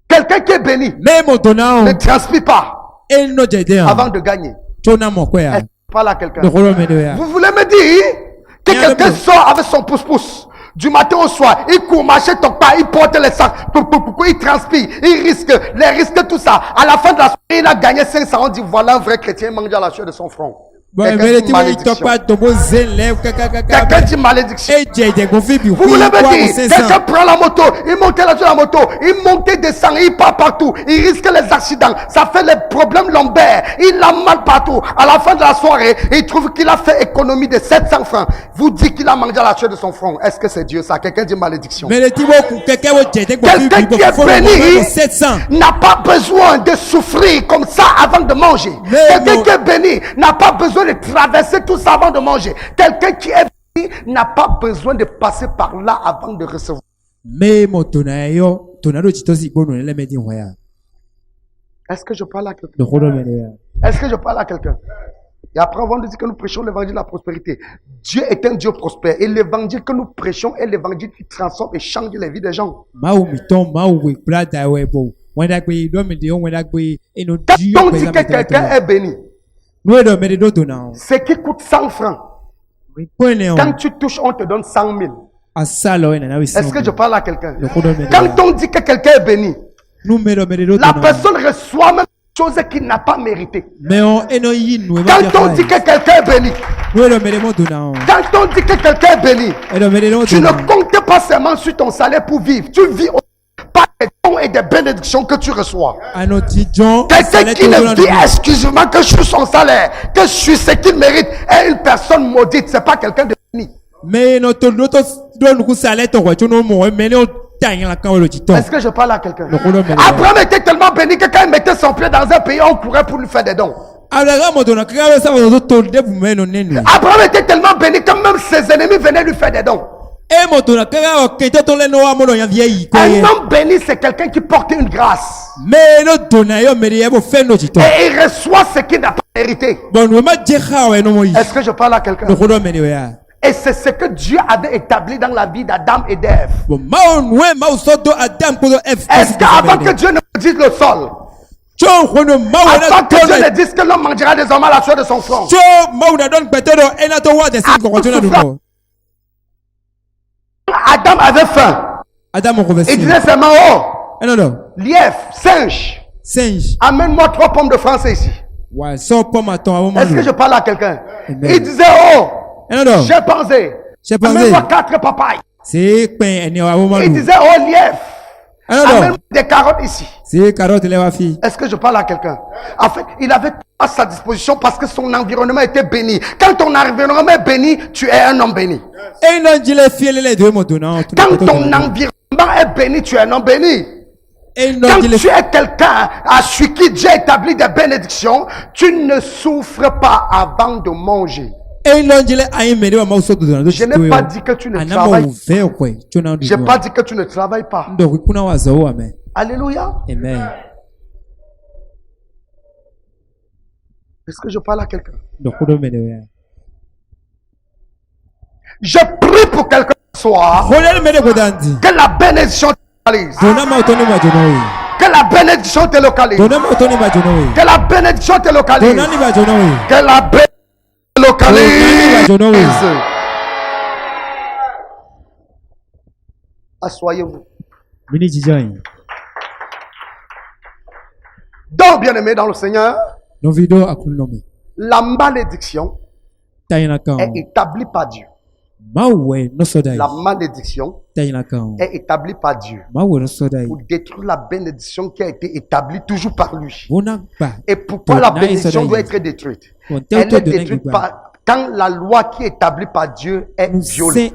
Quelqu'un qui est béni ne transpire pas avant de gagner. Parle à quelqu'un. Vous voulez me dire que quelqu'un sort avec son pouce-pouce du matin au soir, il court, marche ton pas, il porte les sacs, il transpire, il risque, les risques, tout ça. À la fin de la soirée, il a gagné 500. On dit voilà un vrai chrétien, il mange à la sueur de son front. Quelqu'un dit malédiction. Vous voulez me dire, quelqu'un prend la moto, il monte là sur la moto, il monte, descend, il part partout, il risque les accidents, ça fait les problèmes lombaires, il a mal partout. À la fin de la soirée, il trouve qu'il a fait économie de 700 francs. Vous dites qu'il a mangé à la sueur de son front. Est-ce que c'est Dieu ça? Quelqu'un dit malédiction. Quelqu'un qui est béni n'a pas besoin de souffrir comme ça avant de manger. Quelqu'un qui est béni n'a pas besoin de traverser tout ça avant de manger. Quelqu'un qui est n'a pas besoin de passer par là avant de recevoir. Est-ce que je parle à quelqu'un? Est-ce que je parle à quelqu'un? Et après, on va nous dire que nous prêchons l'évangile de la prospérité. Dieu est un Dieu prospère. Et l'évangile que nous prêchons est l'évangile qui transforme et change les vies des gens. Quand on dit que quelqu'un est béni, ce qui coûte 100 francs, quand tu touches, on te donne 100 000. Est-ce que je parle à quelqu'un? Quand on dit que quelqu'un est béni, la personne reçoit même chose qu'il n'a pas mérité. Quand on dit que quelqu'un est béni, quand on dit que quelqu'un est béni, tu ne comptes pas seulement sur ton salaire pour vivre. Tu vis par des dons et des bénédictions que tu reçois. Quelqu'un qui ne dit excusez-moi que je suis son salaire, que je suis ce qu'il mérite, est une personne maudite. C'est pas quelqu'un de béni. Est-ce que je parle à quelqu'un? Abraham était tellement béni que quand il mettait son pied dans un pays, on courait pour lui faire des dons. Abraham était tellement béni que même ses ennemis venaient lui faire des dons. Un homme béni, c'est quelqu'un qui porte une grâce. Et il reçoit ce qu'il n'a pas mérité. Est-ce que je parle à quelqu'un? Et c'est ce que Dieu avait établi dans la vie d'Adam et d'Ève. Est-ce qu'avant que Dieu ne dise le sol, avant que Dieu ne dise que l'homme mangera désormais à la sueur de son front, Adam avait faim. Il disait seulement, oh, lièvre, singe, amène-moi 3 pommes de français ici. Est-ce que je parle à quelqu'un? Il disait, oh, j'ai pensé. Amène-moi 4 papayes. Il disait, oh lièvre, amène-moi des carottes ici. Est-ce que je parle à quelqu'un? En fait, il avait à sa disposition parce que son environnement était béni. Quand ton environnement est béni, tu es un homme béni. Quand ton environnement est béni, tu es un homme béni. Quand tu es quelqu'un à qui Dieu établit des bénédictions, tu ne souffres pas avant de manger. Je n'ai pas dit que tu ne travailles pas. Je n'ai pas dit que tu ne travailles pas. Alléluia. Amen. Est-ce que je parle à quelqu'un? Je prie pour quelqu'un ce soir que la bénédiction te localise. Que la bénédiction te localise. Que la bénédiction te localise. Que la bénédiction localise. Assoyez-vous. Donc, bien-aimé dans le Seigneur, la malédiction est établie par Dieu. La malédiction est établie par Dieu pour détruire la bénédiction qui a été établie toujours par lui. Et pourquoi la bénédiction doit être détruite? Elle est détruite quand la loi qui est établie par Dieu est violée.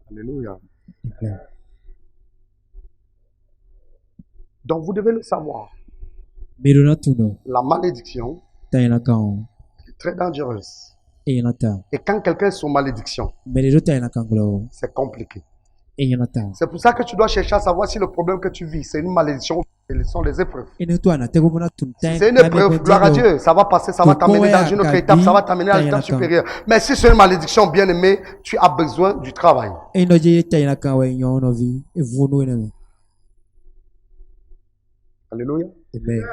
Alléluia. Donc vous devez le savoir. La malédiction est très dangereuse. Et quand quelqu'un est sous malédiction, c'est compliqué. C'est pour ça que tu dois chercher à savoir si le problème que tu vis, c'est une malédiction ou ce sont des épreuves. Si c'est une épreuve, gloire à Dieu, ça va passer, ça va t'amener dans une autre étape, ça va t'amener à l'étape supérieure. Mais si c'est une malédiction, bien aimé, tu as besoin du travail. Alléluia. Amen.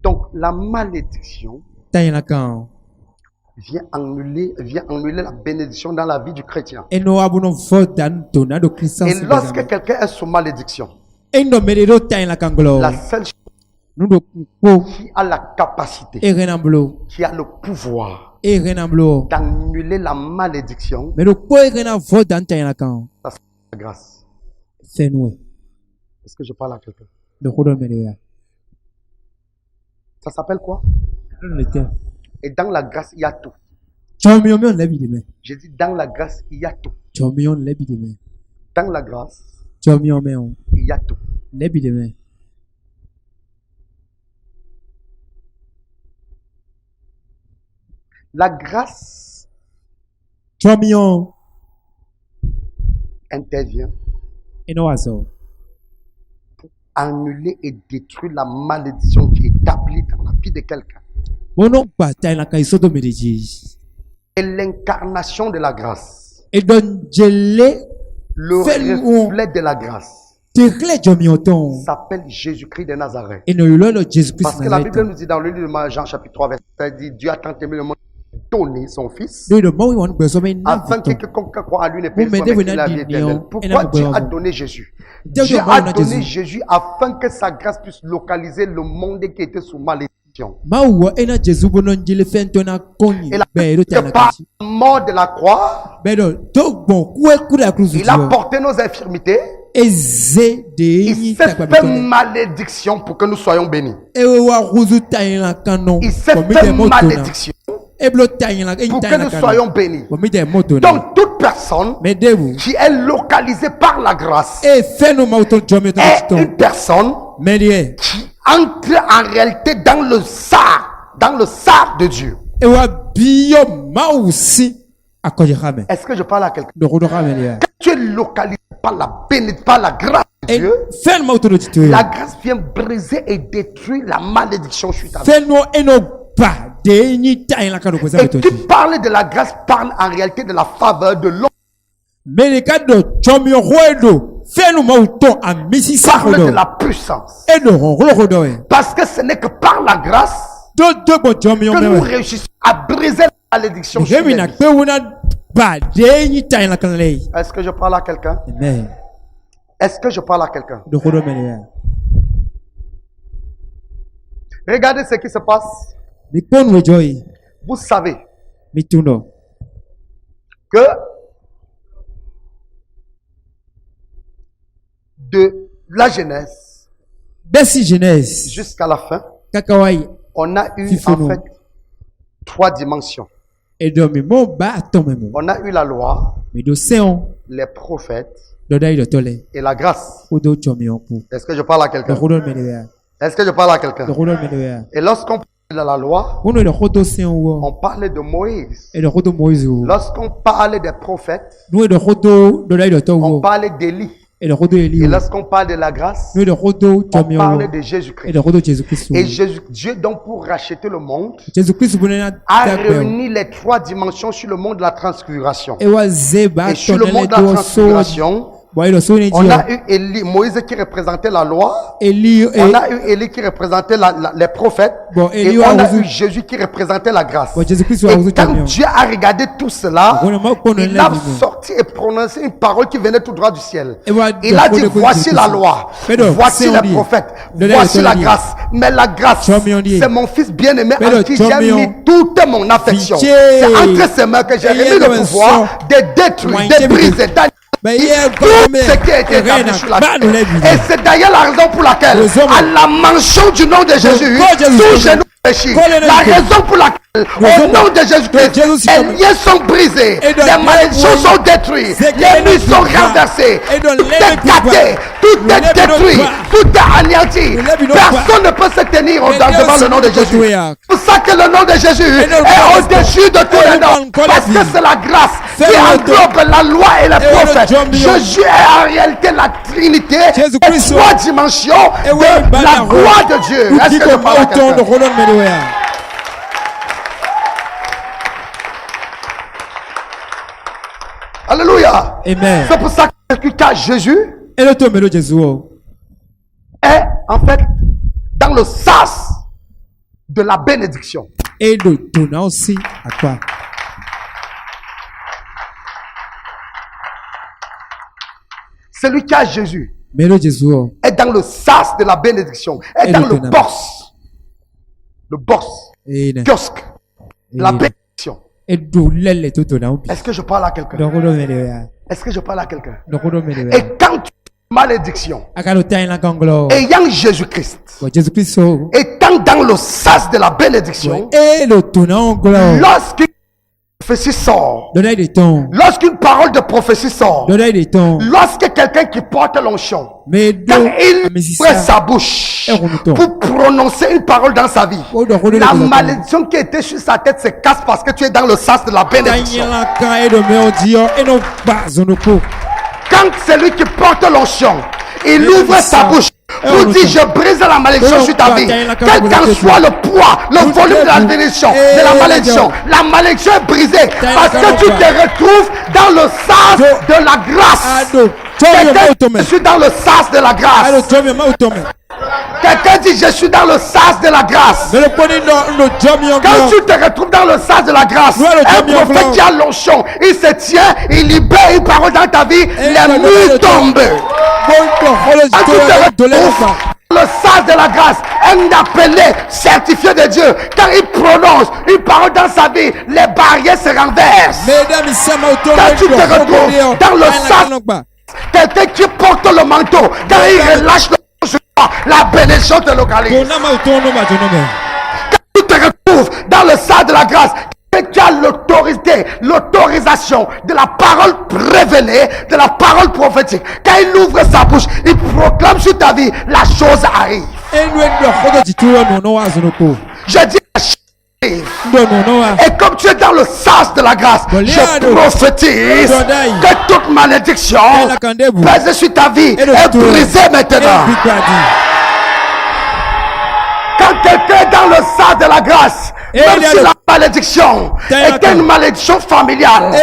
Donc, la malédiction vient annuler la bénédiction dans la vie du chrétien. Et lorsque quelqu'un est sous malédiction, la seule chose qui a la capacité, qui a le pouvoir d'annuler la malédiction, ça c'est la grâce. Est-ce que je parle à quelqu'un? Ça s'appelle quoi? Et dans la grâce, il y a tout. J'ai dit dans la grâce, il y a tout. Dans la grâce, il il y a tout. Lebi demain. La grâce Chomion. intervient Et non aso. pour annuler et détruire la malédiction qui est établie dans la vie de quelqu'un. Bono bataille la kaisoto medeji. Et l'incarnation de la grâce, Et don jelé. le reflet de la grâce, Tekle jomioton. s'appelle Jésus-Christ de Nazareth. Et no yolo Jésus Parce Christ que la Bible Nazareth. nous dit dans le livre de Jean chapitre 3, verset 7, dit Dieu a tant aimé le monde qu'il a donné son Fils, Do the more we want to so many afin que quiconque croit à lui ne Vous périsse pas, m'aidez, mais vous qu'il ait la vie n'êtes éternelle. pas Pourquoi bien. Dieu a Vous. donné Jésus? Dieu Dieu a a donné donné Jésus. Jésus afin que sa grâce puisse localiser le monde qui était sous malédiction. Mawa ena Jésus bonon jile fentona konyi. Et la Be ro que tana par kachi. la mort de la croix, Be do to bon kue kura cruz il a porté nos infirmités. Eze de Il yi s'est fait takabitone. malédiction pour que nous soyons bénis. Ewe wa ruzu tayin la kanon. Il s'est Komi fait de motona. malédiction Eblo tayin la pour que tayin la nous kanon. soyons bénis. Komi de motona. Donc toute personne Mais devu. qui est localisée par la grâce E feno mauton jomi to est chiton. une personne Mais die. qui entre en réalité dans le sar de Dieu. Ewa biyo mausi akoje rame. Est-ce que je parle à quelqu'un? Do rodo rame die. Tu es localisé par la grâce de E Dieu. fen mauton do chito. La grâce vient briser et détruire la malédiction suite à ça. Feno eno ba de yi tayin la kanon ko sa Et qui betonji. parle de la grâce parle en réalité de la faveur de l'homme. Mais le cas de Chomio Roedo, fais-nous mauton à Missi Parle de Sarodo. la puissance. Et de Rodo. Parce que ce n'est que par la grâce Deux bon Chomio que nous Mewe. réussissons à briser la malédiction sur les Gemina, vies. Pewuna, ba, de ni taille la canley. Est-ce que je parle à quelqu'un? Mais, Est-ce que je parle à quelqu'un? de Rodo Melia. Regardez ce qui se passe. Mi pon joy, Vous savez mi tuno. que de la Genèse Bessi Genèse, jusqu'à la fin, Kakawai, on a eu Fifono. en fait 3 dimensions. et de mi mo ba tomemo. On a eu la loi, Mi do seon, les prophètes do dai do tole. et la grâce. O do Chomio pou. Est-ce que je parle à De quelqu'un? Rodo Melia. Est-ce que je parle à De quelqu'un? Rodo Melia. Et lorsqu'on parle de la loi, Uno de Rodo seon, on parlait de Moïse. et de Rodo Moïse. Lorsqu'on parlait des prophètes, Nous de Rodo, do dai do on togo. parlait d'Élie. Et de Rodo Et Eli. lorsqu'on parle de la grâce, Nous de Rodo on Chomio. parlait de Et Jésus-Christ. de Rodo Jésus-Christ. Et Dieu, donc, pour racheter le monde, Jésus-Christ bonena a takbe. réuni les 3 dimensions sur le monde de la transfiguration. E wa zeba Et sur le tonele monde de la do so. transfiguration, Wa ilo so ne on dio. a eu Élie, Moïse qui représentait la loi. Eli On a eu Élie qui représentait les prophètes. Bon, Et Élie on a wa eu Jésus qui représentait la grâce. Bon, Jésus-Christ wa Et wuzu quand champion. Dieu a regardé tout cela, Bon, ma kono il le a bibo. sorti et prononcé une parole qui venait tout droit du ciel. Et wa Il a dit, do ko voici Jésus-Christ. la loi, Pedro, voici c'est on les dit. prophètes, De là, voici il la te le dit. grâce. Mais la grâce, Champion dit. c'est mon fils bien-aimé Pedro, en qui j'ai champion. mis toute mon affection. Fiché. C'est entre ses mains que j'ai Et remis il y a le un pouvoir son. de détruire, Ouin, de briser, Mais tout hier, ce qui a été établi sur la terre. Et c'est d'ailleurs la raison pour laquelle, Les hommes. à la mention du nom de Jésus, quand Jésus tout dit- genou fléchit. Quand les La hommes- raison pour laquelle, Les au hommes- nom de Jésus-Christ, Jésus, les liens sont brisés, Et dans les malédictions les- sont détruites, C'est que les les nuits sont pouvoirs- renversées, Et dans tout les est pouvoirs- gâté, tout Le est lève détruit, nos tout est anéanti. Le lève nos Personne ne peut se tenir devant le nom de Jésus. C'est pour ça que le nom de Jésus Et dans le est corps- au-dessus de tous Et les dans noms. le corps- Parce que c'est la grâce Fais qui le englobe la loi et les Et le prophètes. John Jésus est en réalité la Trinité, Jésus-Christ- les 3 dimensions Et oui, de la Banaro. gloire de Dieu. Tout Est-ce dit que je comme parle à autant de quelqu'un? Roland Meloya. Alléluia. Amen. C'est pour ça que celui qui a Jésus Et le tombe de Jésus. est en fait dans le sas de la bénédiction. Et le donnant aussi à quoi? Celui qui a Jésus Mais le Jésus. est dans le sas de la bénédiction, est Et dans le le tenant. boss, le boss, Et ne. kiosque, de la Et- bénédiction. Et d'où l'elle est tout donnant. Est-ce que je parle à De quelqu'un? Roland Meloya. Est-ce que je parle à quelqu'un? De Roland Meloya. Et quand tu as malédiction, Akalo taille la ganglo. ayant Jésus-Christ, Jésus-Christ. étant dans le sas de la bénédiction, Et le donnant gloire. lorsqu'il prophétie sort, Donnez des temps. lorsqu'une parole de prophétie sort, Donnez des temps. lorsque quelqu'un qui porte l'onction, Mais quand deux, il ouvre sa bouche Et remettons. pour prononcer une parole dans sa vie, Oh, de redonner la des malédiction qui était sur sa tête se casse parce que tu es dans le sens de la bénédiction. Quand celui qui porte l'onction, il ouvre sa bouche pour dire je brise la malédiction sur ta vie, quel qu'en soit le poids, le volume de la bénédiction, la malédiction est brisée parce que tu te retrouves dans le sens de la grâce. Quelqu'un, je suis dans le sens de la grâce. Quelqu'un dit je suis dans le sens de la grâce. Quand tu te retrouves dans le sens de la grâce, un prophète qui a l'onction, il se tient, il libère une parole dans ta vie, les murs tombent. Quand tu te retrouves dans le sens de la grâce, un appelé certifié de Dieu, quand il prononce une parole dans sa vie, les barrières se renversent. Quand tu te retrouves dans le sens, quelqu'un qui porte le manteau, quand il relâche le la bénédiction te localise. Quand tu te retrouves dans le sens de la grâce, tu as l'autorité, l'autorisation de la parole révélée, de la parole prophétique. Quand il ouvre sa bouche, il proclame sur ta vie, la chose arrive. Je dis la chose arrive. Et comme tu es dans le sens de la grâce, je prophétise que toute malédiction basée sur ta vie est brisée maintenant. Quand quelqu'un est dans le sens de la grâce, même si la malédiction est une malédiction familiale,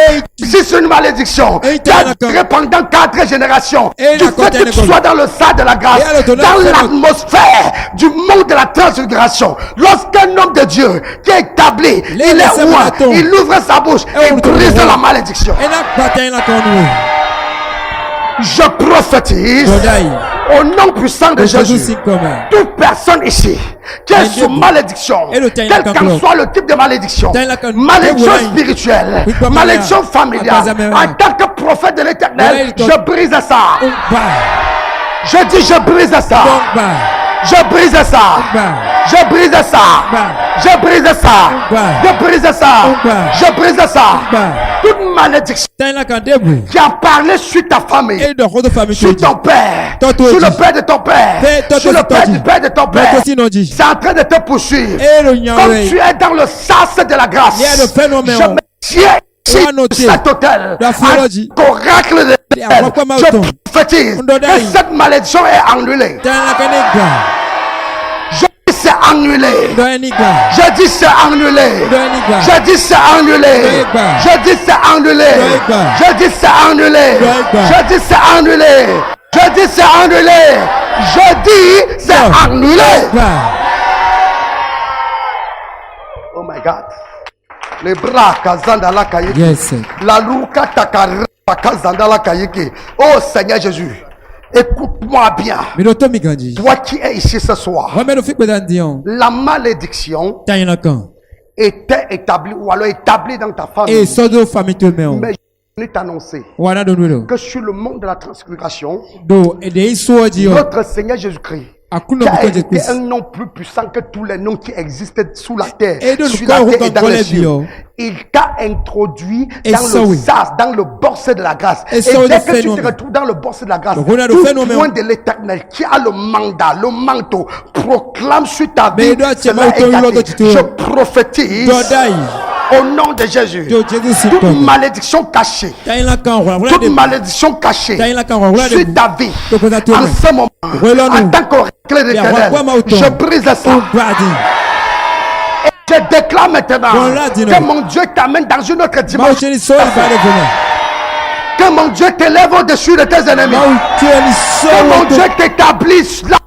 si c'est une malédiction qui a duré pendant 4 générations, du fait que tu sois dans le sens de la grâce, dans l'atmosphère du monde de la transfiguration, lorsqu'un homme de Dieu qui est établi, il est roi, il ouvre sa bouche et brise la malédiction. Je prophétise au nom puissant de Jésus, toute personne ici qui est sous malédiction, quel qu'en soit le type de malédiction, malédiction spirituelle, malédiction familiale, en tant que prophète de l'Éternel, je brise ça. Je dis je brise ça. Je brise ça. Je brise ça. Je brise ça. Je brise ça. Je brise ça. Toute malédiction qui a parlé sur ta famille, sur ton père, sur le père de ton père, sur le père du père de ton père, c'est en train de te poursuivre. Comme tu es dans le sens de la grâce, je me tiens ici cet hôtel, un oracle de l'Éternel. Je prophétise que cette malédiction est annulée. Je dis c'est annulé. Je dis c'est annulé. Je dis c'est annulé. Je dis c'est annulé. Je dis c'est annulé. Je dis c'est annulé. Je dis c'est annulé. Je dis c'est annulé. Oh my God. Les bras kazanda la kayiki. Yes. La luka takara kazanda la kayiki. Oh Seigneur Jésus. Écoute-moi bien. Toi qui es ici ce soir, la malédiction était établie ou alors établie dans ta famille. Mais je vais t'annoncer que sur le monde de la transfiguration, notre Seigneur Jésus-Christ, qui a été un nom plus puissant que tous les noms qui existent sous la terre, sur la terre et dans les cieux. Il t'a introduit dans le sas, dans le bourse de la grâce. Et dès que tu te retrouves dans le bourse de la grâce, tout point de l'Éternel qui a le mandat, le manteau, proclame sur ta vie, cela est gâté. Je prophétise au nom de Jésus, toute malédiction cachée, toute malédiction cachée sur ta vie, en ce moment, en tant qu'oracle de l'Éternel, je brise ça. Et je déclare maintenant que mon Dieu t'amène dans une autre dimension. Que mon Dieu t'élève au-dessus de tes ennemis. Que mon Dieu t'établisse là.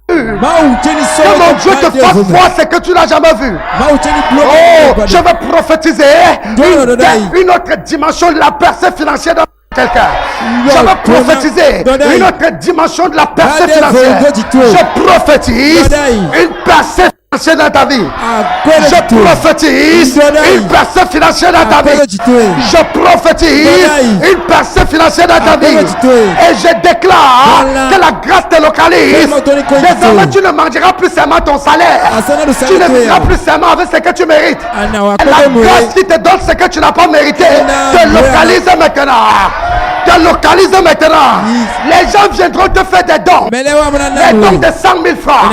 Que mon Dieu te fasse voir ce que tu n'as jamais vu. Oh, je vais prophétiser une autre dimension de la percée financière dans quelqu'un. Je vais prophétiser une autre dimension de la percée financière. Je prophétise une percée financière dans ta vie. Je prophétise une percée financière dans ta vie. Je prophétise une percée financière dans ta vie. Et je déclare que la grâce te localise. Désormais, tu ne mangeras plus seulement ton salaire. Tu ne vivras plus seulement avec ce que tu mérites. Et la grâce qui te donne ce que tu n'as pas mérité te localise maintenant. Te localise maintenant. Les gens viendront te faire des dons. Les dons de 100 000 francs.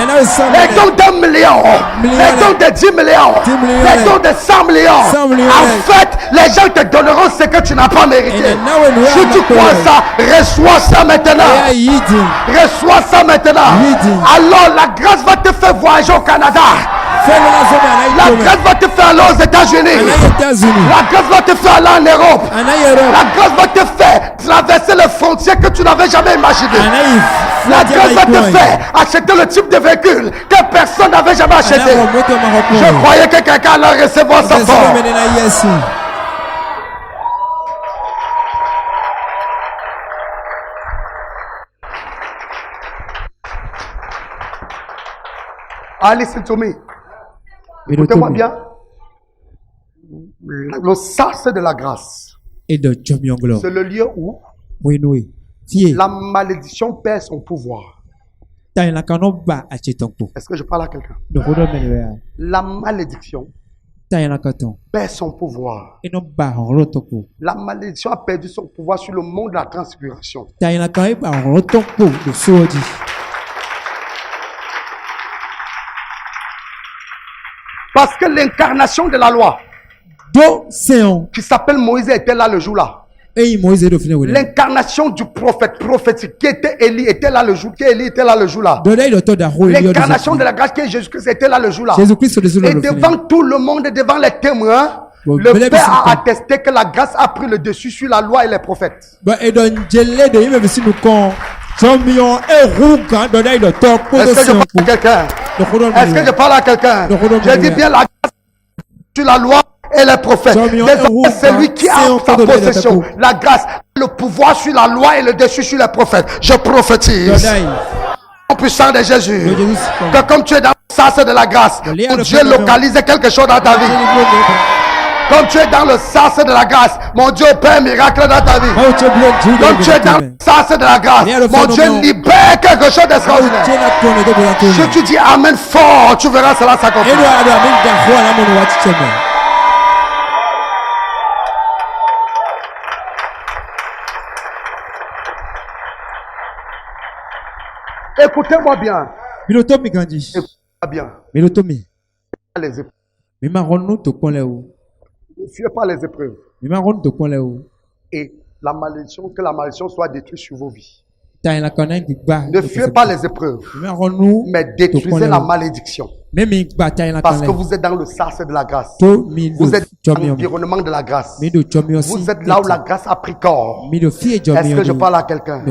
Les dons d'1 million. Les dons de 10 millions. Les dons de 100 millions. En fait, les gens te donneront ce que tu n'as pas mérité. Si tu crois ça, reçois ça maintenant. Reçois ça maintenant. Alors la grâce va te faire voyager au Canada. La grâce va te faire aller aux États-Unis. La grâce va te faire aller en Europe. La grâce va te faire traverser les frontières que tu n'avais jamais imaginées. La grâce va te faire acheter le type de véhicule que personne n'avait jamais acheté. Je croyais que quelqu'un allait recevoir sa forme. Listen to me. Écoutez-moi bien. Le sas de la grâce. C'est le lieu où la malédiction perd son pouvoir. Est-ce que je parle à quelqu'un? La malédiction perd son pouvoir. La malédiction a perdu son pouvoir sur le monde de la transfiguration. Parce que l'incarnation de la loi, qui s'appelle Moïse, était là le jour-là. L'incarnation du prophète prophétique qui était Élie était là le jour, là. L'incarnation de la grâce qui est Jésus-Christ était là le jour-là. Et devant tout le monde, devant les témoins, le Père a attesté que la grâce a pris le dessus sur la loi et les prophètes. Est-ce que je parle à quelqu'un? Je dis bien la grâce sur la loi et les prophètes. C'est lui qui a sa possession. La grâce, le pouvoir sur la loi et le dessus sur les prophètes. Je prophétise au puissant de Jésus que comme tu es dans le sas de la grâce, Dieu localise quelque chose dans ta vie. Comme tu es dans le sas de la grâce, mon Dieu opère un miracle dans ta vie. Comme tu es dans le sas de la grâce, mon Dieu libère quelque chose d'extraordinaire. Si tu dis Amen fort, tu verras cela s'accomplir. Écoutez-moi bien. Écoutez-moi bien. Les épreuves. Ne fuyez pas les épreuves. Et la malédiction, que la malédiction soit détruite sur vos vies. Ne fuyez pas les épreuves, mais détruisez la malédiction. Parce que vous êtes dans le sas de la grâce. Vous êtes dans l'environnement de la grâce. Vous êtes là où la grâce a pris corps. Est-ce que je parle à quelqu'un?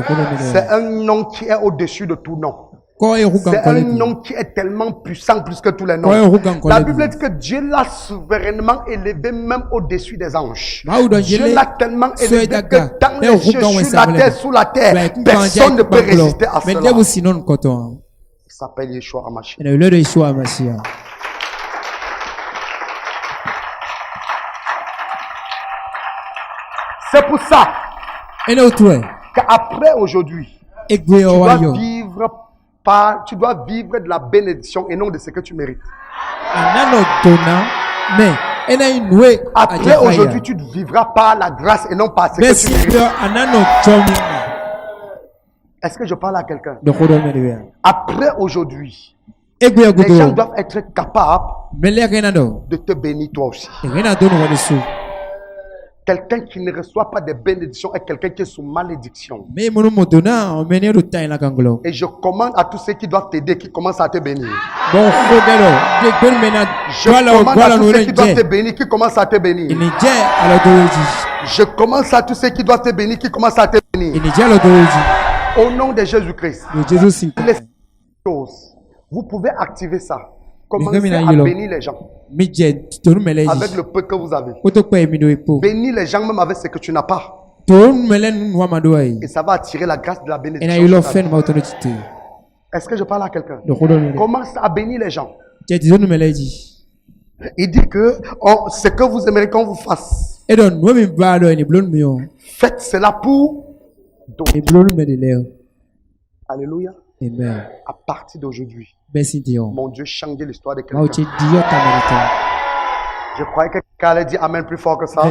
C'est un nom qui est au-dessus de tout nom. C'est un nom qui est tellement puissant plus que tous les noms. La Bible dit que Dieu l'a souverainement élevé même au-dessus des anges. Dieu l'a tellement élevé que dans les cieux, sur la terre, sous la terre, personne ne peut résister à cela. Il s'appelle Yeshua HaMashiach. C'est pour ça qu'après aujourd'hui, tu dois vivre de la bénédiction et non de ce que tu mérites. Après aujourd'hui, tu vivras par la grâce et non par ce que tu mérites. Est-ce que je parle à quelqu'un? Après aujourd'hui, les gens doivent être capables de te bénir toi aussi. Quelqu'un qui ne reçoit pas de bénédiction est quelqu'un qui est sous malédiction. Et je commande à tous ceux qui doivent t'aider, qui commencent à te bénir. Je commande à tous ceux qui doivent te bénir, qui commencent à te bénir. Je commence à tous ceux qui doivent te bénir, qui commencent à te bénir. Au nom de Jésus-Christ. Vous pouvez activer ça. Commencez à bénir les gens. Avec le peu que vous avez. Bénis les gens même avec ce que tu n'as pas. Et ça va attirer la grâce de la bénédiction. Est-ce que je parle à quelqu'un? Commence à bénir les gens. Il dit que ce que vous aimeriez qu'on vous fasse, faites cela pour d'autres. Alléluia. Amen. À partir d'aujourd'hui, Merci Dieu. mon Dieu change l'histoire de quelqu'un. Je croyais que quelqu'un allait dire Amen plus fort que ça.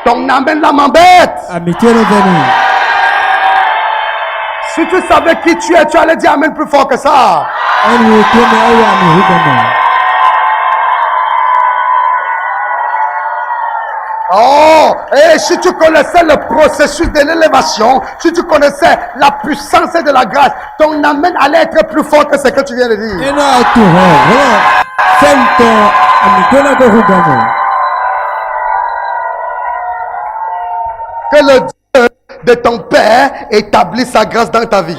Ton Amen là m'embête. Si tu savais qui tu es, tu allais dire Amen plus fort que ça. Oh, et si tu connaissais le processus de l'élévation, si tu connaissais la puissance de la grâce, ton Amen allait être plus fort que ce que tu viens de dire. Que le Dieu de ton Père établisse sa grâce dans ta vie.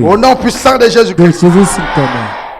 Au nom puissant de Jésus-Christ.